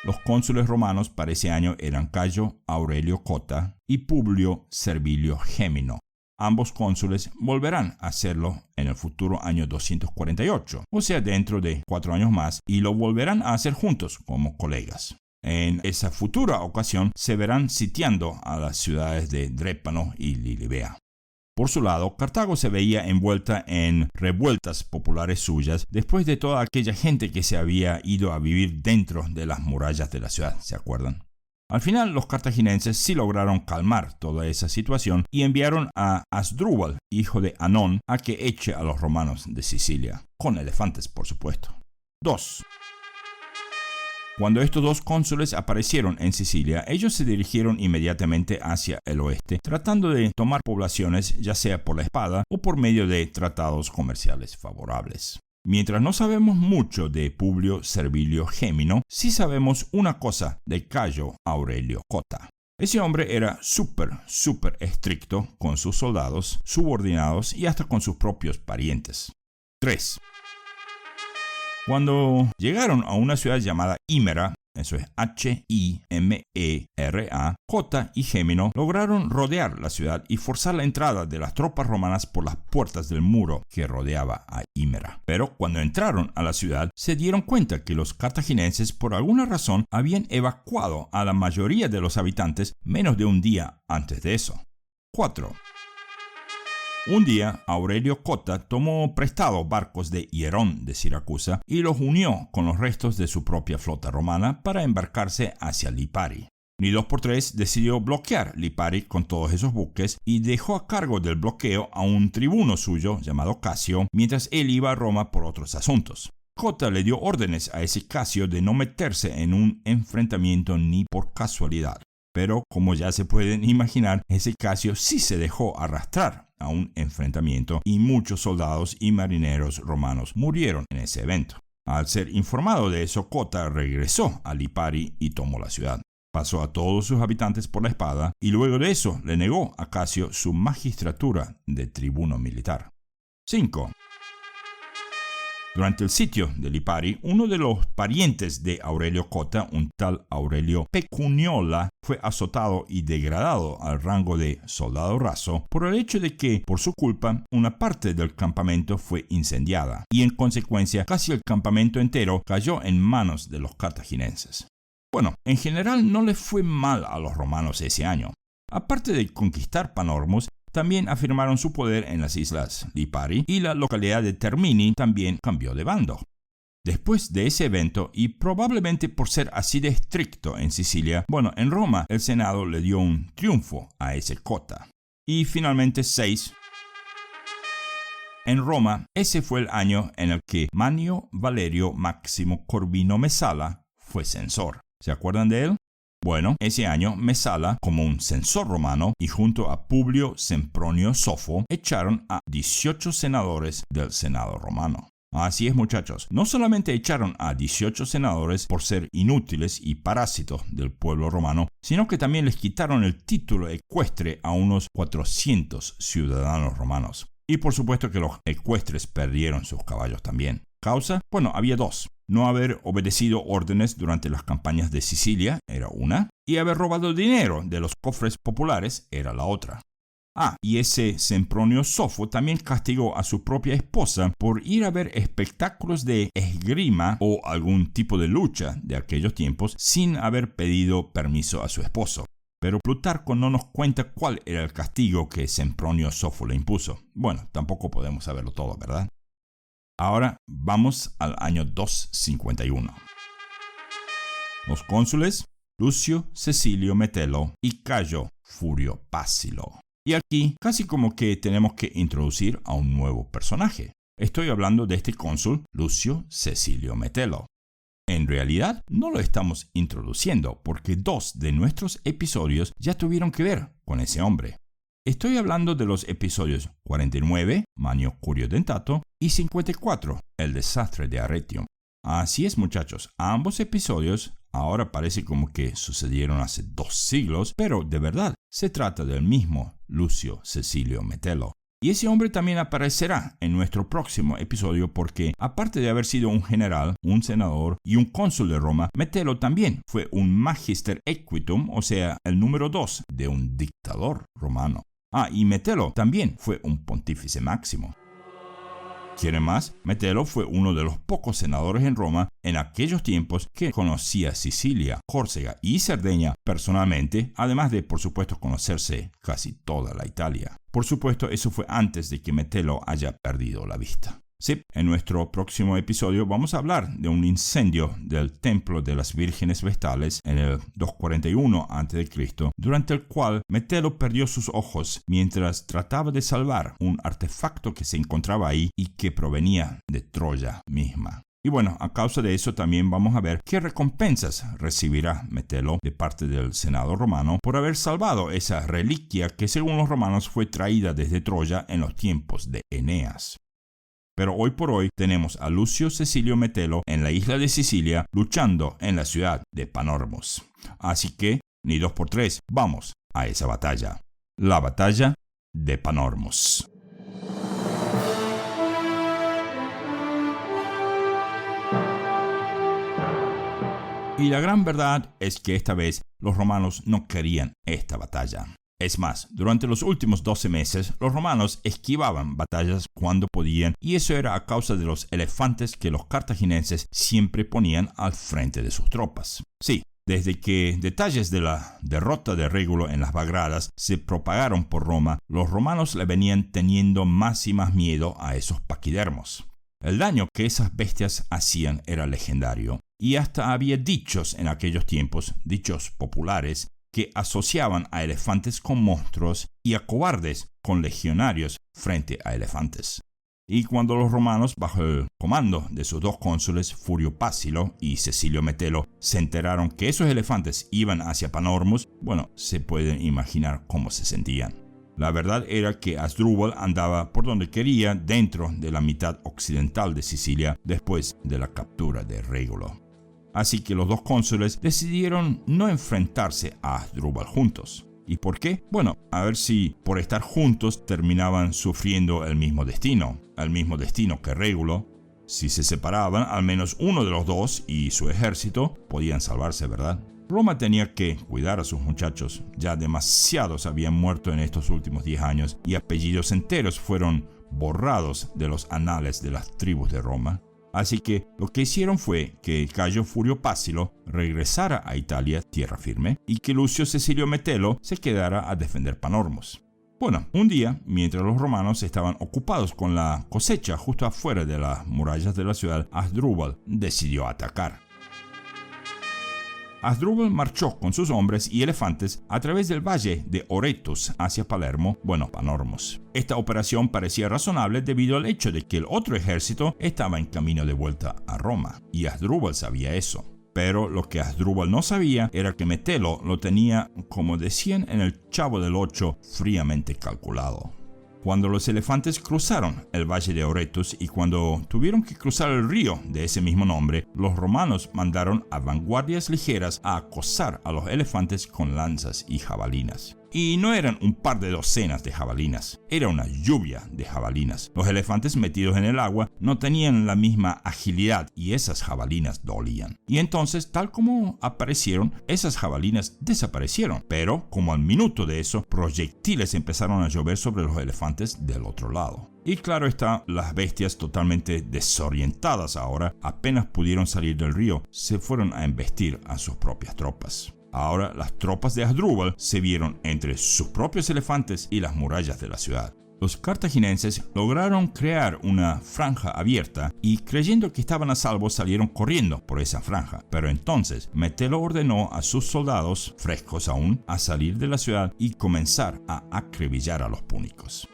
Los cónsules romanos para ese año eran Cayo Aurelio Cota y Publio Servilio Gémino. Ambos cónsules volverán a hacerlo en el futuro año 248, o sea, dentro de 4 años más, y lo volverán a hacer juntos como colegas. En esa futura ocasión se verán sitiando a las ciudades de Drépano y Lilibea. Por su lado, Cartago se veía envuelta en revueltas populares suyas después de toda aquella gente que se había ido a vivir dentro de las murallas de la ciudad, ¿se acuerdan? Al final, los cartagineses sí lograron calmar toda esa situación y enviaron a Asdrúbal, hijo de Anón, a que eche a los romanos de Sicilia, con elefantes, por supuesto. 2. Cuando estos 2 cónsules aparecieron en Sicilia, ellos se dirigieron inmediatamente hacia el oeste, tratando de tomar poblaciones ya sea por la espada o por medio de tratados comerciales favorables. Mientras no sabemos mucho de Publio Servilio Gémino, sí sabemos una cosa de Cayo Aurelio Cota. Ese hombre era súper estricto con sus soldados, subordinados y hasta con sus propios parientes. 3. Cuando llegaron a una ciudad llamada Himera, eso es Himera, Cota y Gémino lograron rodear la ciudad y forzar la entrada de las tropas romanas por las puertas del muro que rodeaba a Himera. Pero cuando entraron a la ciudad, se dieron cuenta que los cartagineses por alguna razón habían evacuado a la mayoría de los habitantes menos de un día antes de eso. 4. Un día, Aurelio Cota tomó prestado barcos de Hierón de Siracusa y los unió con los restos de su propia flota romana para embarcarse hacia Lipari. Ni 2 por 3 decidió bloquear Lipari con todos esos buques y dejó a cargo del bloqueo a un tribuno suyo llamado Casio, mientras él iba a Roma por otros asuntos. Cota le dio órdenes a ese Casio de no meterse en un enfrentamiento ni por casualidad. Pero, como ya se pueden imaginar, ese Casio sí se dejó arrastrar a un enfrentamiento y muchos soldados y marineros romanos murieron en ese evento. Al ser informado de eso, Cota regresó a Lipari y tomó la ciudad. Pasó a todos sus habitantes por la espada y luego de eso le negó a Casio su magistratura de tribuno militar. 5. Durante el sitio de Lipari, uno de los parientes de Aurelio Cota, un tal Aurelio Pecuniola, fue azotado y degradado al rango de soldado raso por el hecho de que, por su culpa, una parte del campamento fue incendiada y en consecuencia casi el campamento entero cayó en manos de los cartagineses. Bueno, en general no les fue mal a los romanos ese año. Aparte de conquistar Panormus, también afirmaron su poder en las islas Lipari y la localidad de Termini también cambió de bando. Después de ese evento, y probablemente por ser así de estricto en Sicilia, en Roma el Senado le dio un triunfo a ese Cota. Y finalmente 6. En Roma, ese fue el año en el que Manio Valerio Máximo Corvino Mesala fue censor. ¿Se acuerdan de él? Bueno, ese año Mesala, como un censor romano, y junto a Publio Sempronio Sofo, echaron a 18 senadores del Senado romano. Así es, muchachos, no solamente echaron a 18 senadores por ser inútiles y parásitos del pueblo romano, sino que también les quitaron el título ecuestre a unos 400 ciudadanos romanos. Y por supuesto que los ecuestres perdieron sus caballos también. ¿Causa? Había 2. No haber obedecido órdenes durante las campañas de Sicilia era una, y haber robado dinero de los cofres populares era la otra. Y ese Sempronio Sofo también castigó a su propia esposa por ir a ver espectáculos de esgrima o algún tipo de lucha de aquellos tiempos sin haber pedido permiso a su esposo. Pero Plutarco no nos cuenta cuál era el castigo que Sempronio Sofo le impuso. Tampoco podemos saberlo todo, ¿verdad? Ahora vamos al año 251. Los cónsules Lucio Cecilio Metelo y Cayo Furio Pásilo. Y aquí casi como que tenemos que introducir a un nuevo personaje. Estoy hablando de este cónsul Lucio Cecilio Metelo. En realidad no lo estamos introduciendo porque 2 de nuestros episodios ya tuvieron que ver con ese hombre. Estoy hablando de los episodios 49, Manio Curio Dentato, y 54, el desastre de Arretium. Así es, muchachos, ambos episodios ahora parece como que sucedieron hace 2 siglos, pero de verdad se trata del mismo Lucio Cecilio Metelo. Y ese hombre también aparecerá en nuestro próximo episodio porque, aparte de haber sido un general, un senador y un cónsul de Roma, Metelo también fue un magister equitum, o sea, el número 2 de un dictador romano. Y Metelo también fue un pontífice máximo. ¿Quieren más? Metelo fue uno de los pocos senadores en Roma en aquellos tiempos que conocía Sicilia, Córcega y Cerdeña personalmente, además de, por supuesto, conocerse casi toda la Italia. Por supuesto, eso fue antes de que Metelo haya perdido la vista. Sí, en nuestro próximo episodio vamos a hablar de un incendio del Templo de las Vírgenes Vestales en el 241 a.C., durante el cual Metelo perdió sus ojos mientras trataba de salvar un artefacto que se encontraba ahí y que provenía de Troya misma. Y bueno, a causa de eso también vamos a ver qué recompensas recibirá Metelo de parte del Senado romano por haber salvado esa reliquia que según los romanos fue traída desde Troya en los tiempos de Eneas. Pero hoy por hoy tenemos a Lucio Cecilio Metelo en la isla de Sicilia luchando en la ciudad de Panormus. Así que, ni 2 por 3, vamos a esa batalla. La batalla de Panormus. Y la gran verdad es que esta vez los romanos no querían esta batalla. Es más, durante los últimos 12 meses, los romanos esquivaban batallas cuando podían, y eso era a causa de los elefantes que los cartagineses siempre ponían al frente de sus tropas. Sí, desde que detalles de la derrota de Régulo en las Bagradas se propagaron por Roma, los romanos le venían teniendo más y más miedo a esos paquidermos. El daño que esas bestias hacían era legendario, y hasta había dichos en aquellos tiempos, dichos populares, que asociaban a elefantes con monstruos y a cobardes con legionarios frente a elefantes. Y cuando los romanos, bajo el comando de sus 2 cónsules, Furio Pásilo y Cecilio Metelo, se enteraron que esos elefantes iban hacia Panormus, bueno, se pueden imaginar cómo se sentían. La verdad era que Asdrúbal andaba por donde quería dentro de la mitad occidental de Sicilia después de la captura de Régulo. Así que los 2 cónsules decidieron no enfrentarse a Asdrúbal juntos. ¿Y por qué? Bueno, a ver si por estar juntos terminaban sufriendo el mismo destino que Régulo. Si se separaban, al menos uno de los 2 y su ejército podían salvarse, ¿verdad? Roma tenía que cuidar a sus muchachos. Ya demasiados habían muerto en estos últimos 10 años y apellidos enteros fueron borrados de los anales de las tribus de Roma. Así que lo que hicieron fue que Cayo Furio Pásilo regresara a Italia tierra firme y que Lucio Cecilio Metelo se quedara a defender Panormus. Bueno, un día, mientras los romanos estaban ocupados con la cosecha justo afuera de las murallas de la ciudad, Asdrúbal decidió atacar. Asdrúbal marchó con sus hombres y elefantes a través del valle de Oretus hacia Palermo, Panormus. Esta operación parecía razonable debido al hecho de que el otro ejército estaba en camino de vuelta a Roma, y Asdrúbal sabía eso. Pero lo que Asdrúbal no sabía era que Metelo lo tenía, como decían en el Chavo del Ocho, fríamente calculado. Cuando los elefantes cruzaron el valle de Oretus y cuando tuvieron que cruzar el río de ese mismo nombre, los romanos mandaron a vanguardias ligeras a acosar a los elefantes con lanzas y jabalinas. Y no eran un par de docenas de jabalinas, era una lluvia de jabalinas. Los elefantes metidos en el agua no tenían la misma agilidad y esas jabalinas dolían. Y entonces, tal como aparecieron, esas jabalinas desaparecieron. Pero, como al minuto de eso, proyectiles empezaron a llover sobre los elefantes del otro lado. Y claro está, las bestias totalmente desorientadas ahora, apenas pudieron salir del río, se fueron a embestir a sus propias tropas. Ahora las tropas de Asdrúbal se vieron entre sus propios elefantes y las murallas de la ciudad. Los cartagineses lograron crear una franja abierta y creyendo que estaban a salvo salieron corriendo por esa franja. Pero entonces Metelo ordenó a sus soldados, frescos aún, a salir de la ciudad y comenzar a acribillar a los púnicos.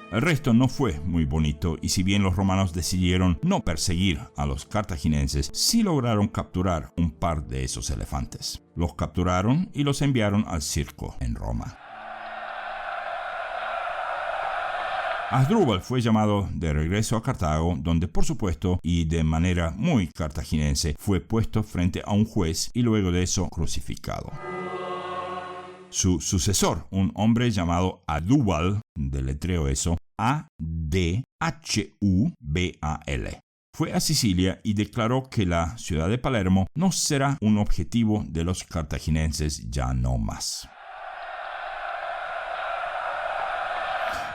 El resto no fue muy bonito y si bien los romanos decidieron no perseguir a los cartagineses, sí lograron capturar un par de esos elefantes. Los capturaron y los enviaron al circo en Roma. Asdrúbal fue llamado de regreso a Cartago, donde por supuesto y de manera muy cartaginense fue puesto frente a un juez y luego de eso crucificado. Su sucesor, un hombre llamado Adúbal, deletreo eso, Adhubal, fue a Sicilia y declaró que la ciudad de Palermo no será un objetivo de los cartaginenses ya no más.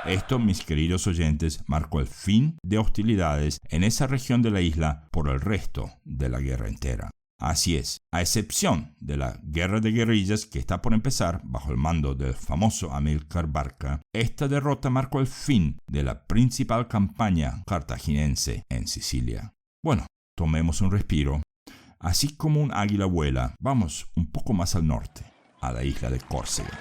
Esto, mis queridos oyentes, marcó el fin de hostilidades en esa región de la isla por el resto de la guerra entera. Así es, a excepción de la guerra de guerrillas que está por empezar bajo el mando del famoso Amílcar Barca, esta derrota marcó el fin de la principal campaña cartaginense en Sicilia. Bueno, tomemos un respiro. Así como un águila vuela, vamos un poco más al norte, a la isla de Córcega.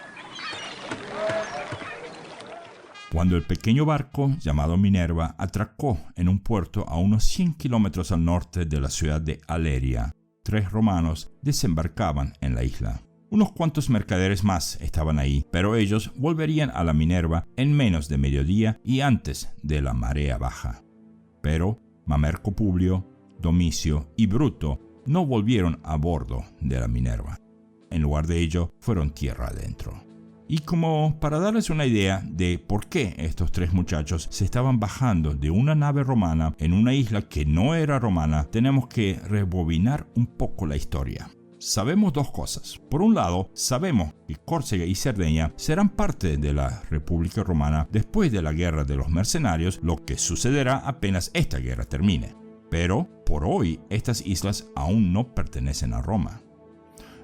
Cuando el pequeño barco llamado Minerva atracó en un puerto a unos 100 kilómetros al norte de la ciudad de Aleria, 3 romanos desembarcaban en la isla. Unos cuantos mercaderes más estaban ahí, pero ellos volverían a la Minerva en menos de mediodía y antes de la marea baja. Pero Mamerco Publio, Domicio y Bruto no volvieron a bordo de la Minerva. En lugar de ello, fueron tierra adentro. Y como para darles una idea de por qué estos 3 muchachos se estaban bajando de una nave romana en una isla que no era romana, tenemos que rebobinar un poco la historia. Sabemos 2 cosas. Por un lado, sabemos que Córcega y Cerdeña serán parte de la República Romana después de la Guerra de los Mercenarios, lo que sucederá apenas esta guerra termine. Pero, por hoy, estas islas aún no pertenecen a Roma.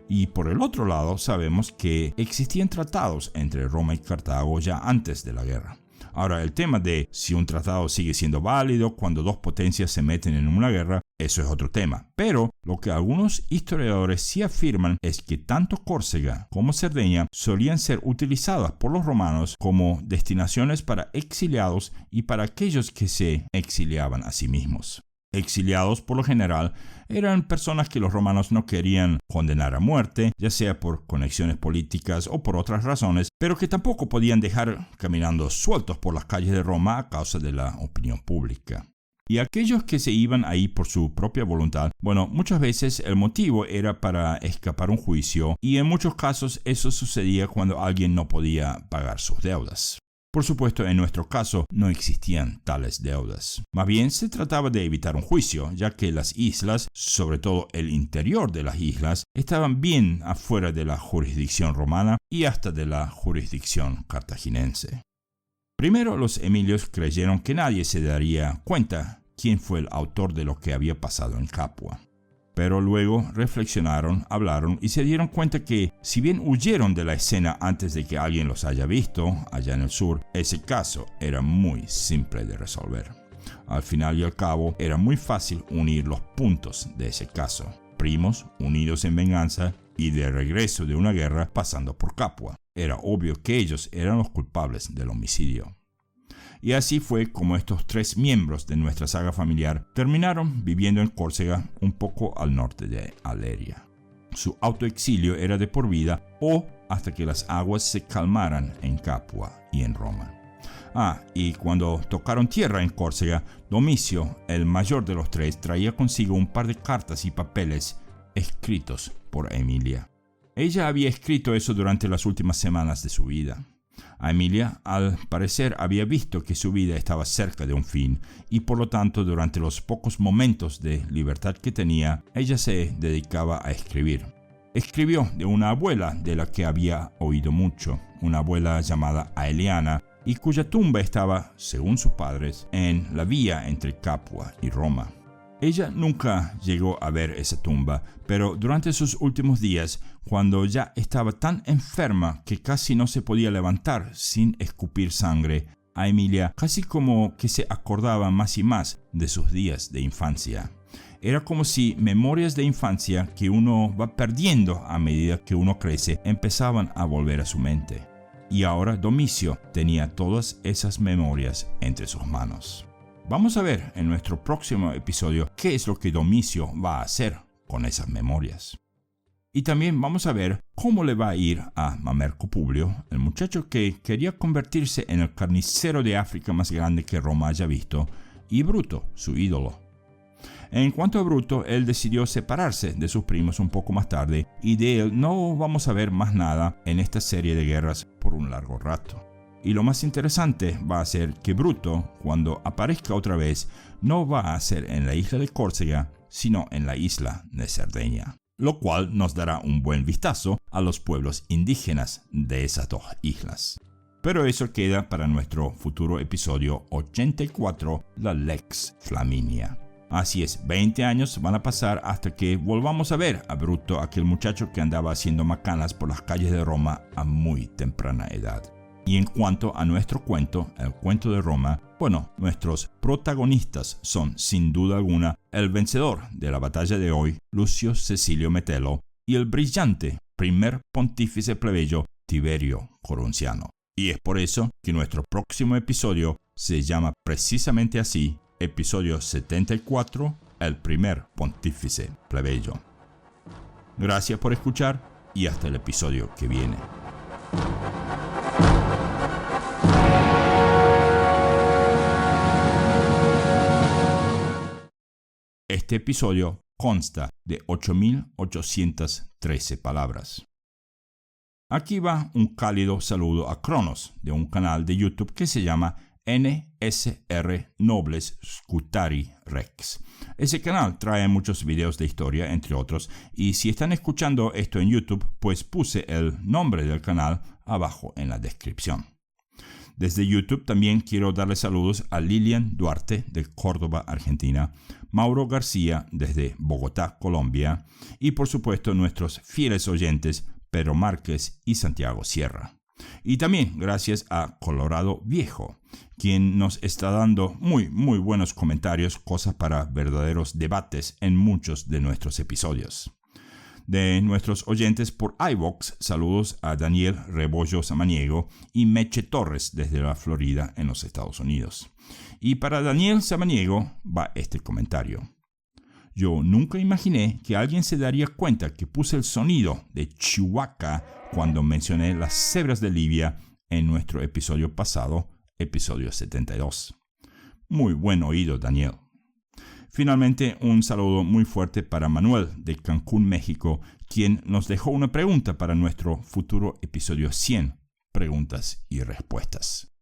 Y por el otro lado, sabemos que existían tratados entre Roma y Cartago ya antes de la guerra. Ahora, el tema de si un tratado sigue siendo válido cuando 2 potencias se meten en una guerra, eso es otro tema. Pero lo que algunos historiadores sí afirman es que tanto Córcega como Cerdeña solían ser utilizadas por los romanos como destinaciones para exiliados y para aquellos que se exiliaban a sí mismos. Exiliados, por lo general, eran personas que los romanos no querían condenar a muerte, ya sea por conexiones políticas o por otras razones, pero que tampoco podían dejar caminando sueltos por las calles de Roma a causa de la opinión pública. Y aquellos que se iban ahí por su propia voluntad, bueno, muchas veces el motivo era para escapar un juicio y en muchos casos eso sucedía cuando alguien no podía pagar sus deudas. Por supuesto, en nuestro caso no existían tales deudas. Más bien se trataba de evitar un juicio, ya que las islas, sobre todo el interior de las islas, estaban bien afuera de la jurisdicción romana y hasta de la jurisdicción cartaginense. Primero, los emilios creyeron que nadie se daría cuenta quién fue el autor de lo que había pasado en Capua. Pero luego reflexionaron, hablaron y se dieron cuenta que, si bien huyeron de la escena antes de que alguien los haya visto allá en el sur, ese caso era muy simple de resolver. Al final y al cabo, era muy fácil unir los puntos de ese caso. Primos unidos en venganza y de regreso de una guerra pasando por Capua. Era obvio que ellos eran los culpables del homicidio. Y así fue como estos 3 miembros de nuestra saga familiar terminaron viviendo en Córcega, un poco al norte de Aleria. Su autoexilio era de por vida o hasta que las aguas se calmaran en Capua y en Roma. Y cuando tocaron tierra en Córcega, Domicio, el mayor de los 3, traía consigo un par de cartas y papeles escritos por Emilia. Ella había escrito eso durante las últimas semanas de su vida. A Emilia, al parecer, había visto que su vida estaba cerca de un fin y por lo tanto durante los pocos momentos de libertad que tenía, ella se dedicaba a escribir. Escribió de una abuela de la que había oído mucho, una abuela llamada Aeliana y cuya tumba estaba, según sus padres, en la vía entre Capua y Roma. Ella nunca llegó a ver esa tumba, pero durante sus últimos días, cuando ya estaba tan enferma que casi no se podía levantar sin escupir sangre, a Emilia casi como que se acordaba más y más de sus días de infancia. Era como si memorias de infancia que uno va perdiendo a medida que uno crece empezaban a volver a su mente. Y ahora Domicio tenía todas esas memorias entre sus manos. Vamos a ver en nuestro próximo episodio qué es lo que Domicio va a hacer con esas memorias. Y también vamos a ver cómo le va a ir a Mamerco Publio, el muchacho que quería convertirse en el carnicero de África más grande que Roma haya visto, y Bruto, su ídolo. En cuanto a Bruto, él decidió separarse de sus primos un poco más tarde, y de él no vamos a ver más nada en esta serie de guerras por un largo rato. Y lo más interesante va a ser que Bruto, cuando aparezca otra vez, no va a ser en la isla de Córcega, sino en la isla de Cerdeña, lo cual nos dará un buen vistazo a los pueblos indígenas de esas dos islas. Pero eso queda para nuestro futuro episodio 84, la Lex Flaminia. Así es, 20 años van a pasar hasta que volvamos a ver a Bruto, aquel muchacho que andaba haciendo macanas por las calles de Roma a muy temprana edad. Y en cuanto a nuestro cuento, el cuento de Roma, bueno, nuestros protagonistas son, sin duda alguna, el vencedor de la batalla de hoy, Lucio Cecilio Metelo, y el brillante primer pontífice plebeyo, Tiberio Corunciano. Y es por eso que nuestro próximo episodio se llama precisamente así, episodio 74, el primer pontífice plebeyo. Gracias por escuchar y hasta el episodio que viene. Este episodio consta de 8.813 palabras. Aquí va un cálido saludo a Cronos, de un canal de YouTube que se llama NSR Nobles Scutari Rex. Ese canal trae muchos videos de historia, entre otros, y si están escuchando esto en YouTube, pues puse el nombre del canal abajo en la descripción. Desde YouTube también quiero darle saludos a Lilian Duarte de Córdoba, Argentina, Mauro García desde Bogotá, Colombia, y por supuesto nuestros fieles oyentes Pedro Márquez y Santiago Sierra. Y también gracias a Colorado Viejo, quien nos está dando muy buenos comentarios, cosas para verdaderos debates en muchos de nuestros episodios. De nuestros oyentes por iVoox, saludos a Daniel Rebollo Samaniego y Meche Torres desde la Florida en los Estados Unidos. Y para Daniel Samaniego va este comentario. Yo nunca imaginé que alguien se daría cuenta que puse el sonido de Chihuahua cuando mencioné las cebras de Libia en nuestro episodio pasado, episodio 72. Muy buen oído, Daniel. Finalmente, un saludo muy fuerte para Manuel de Cancún, México, quien nos dejó una pregunta para nuestro futuro episodio 100, preguntas y respuestas.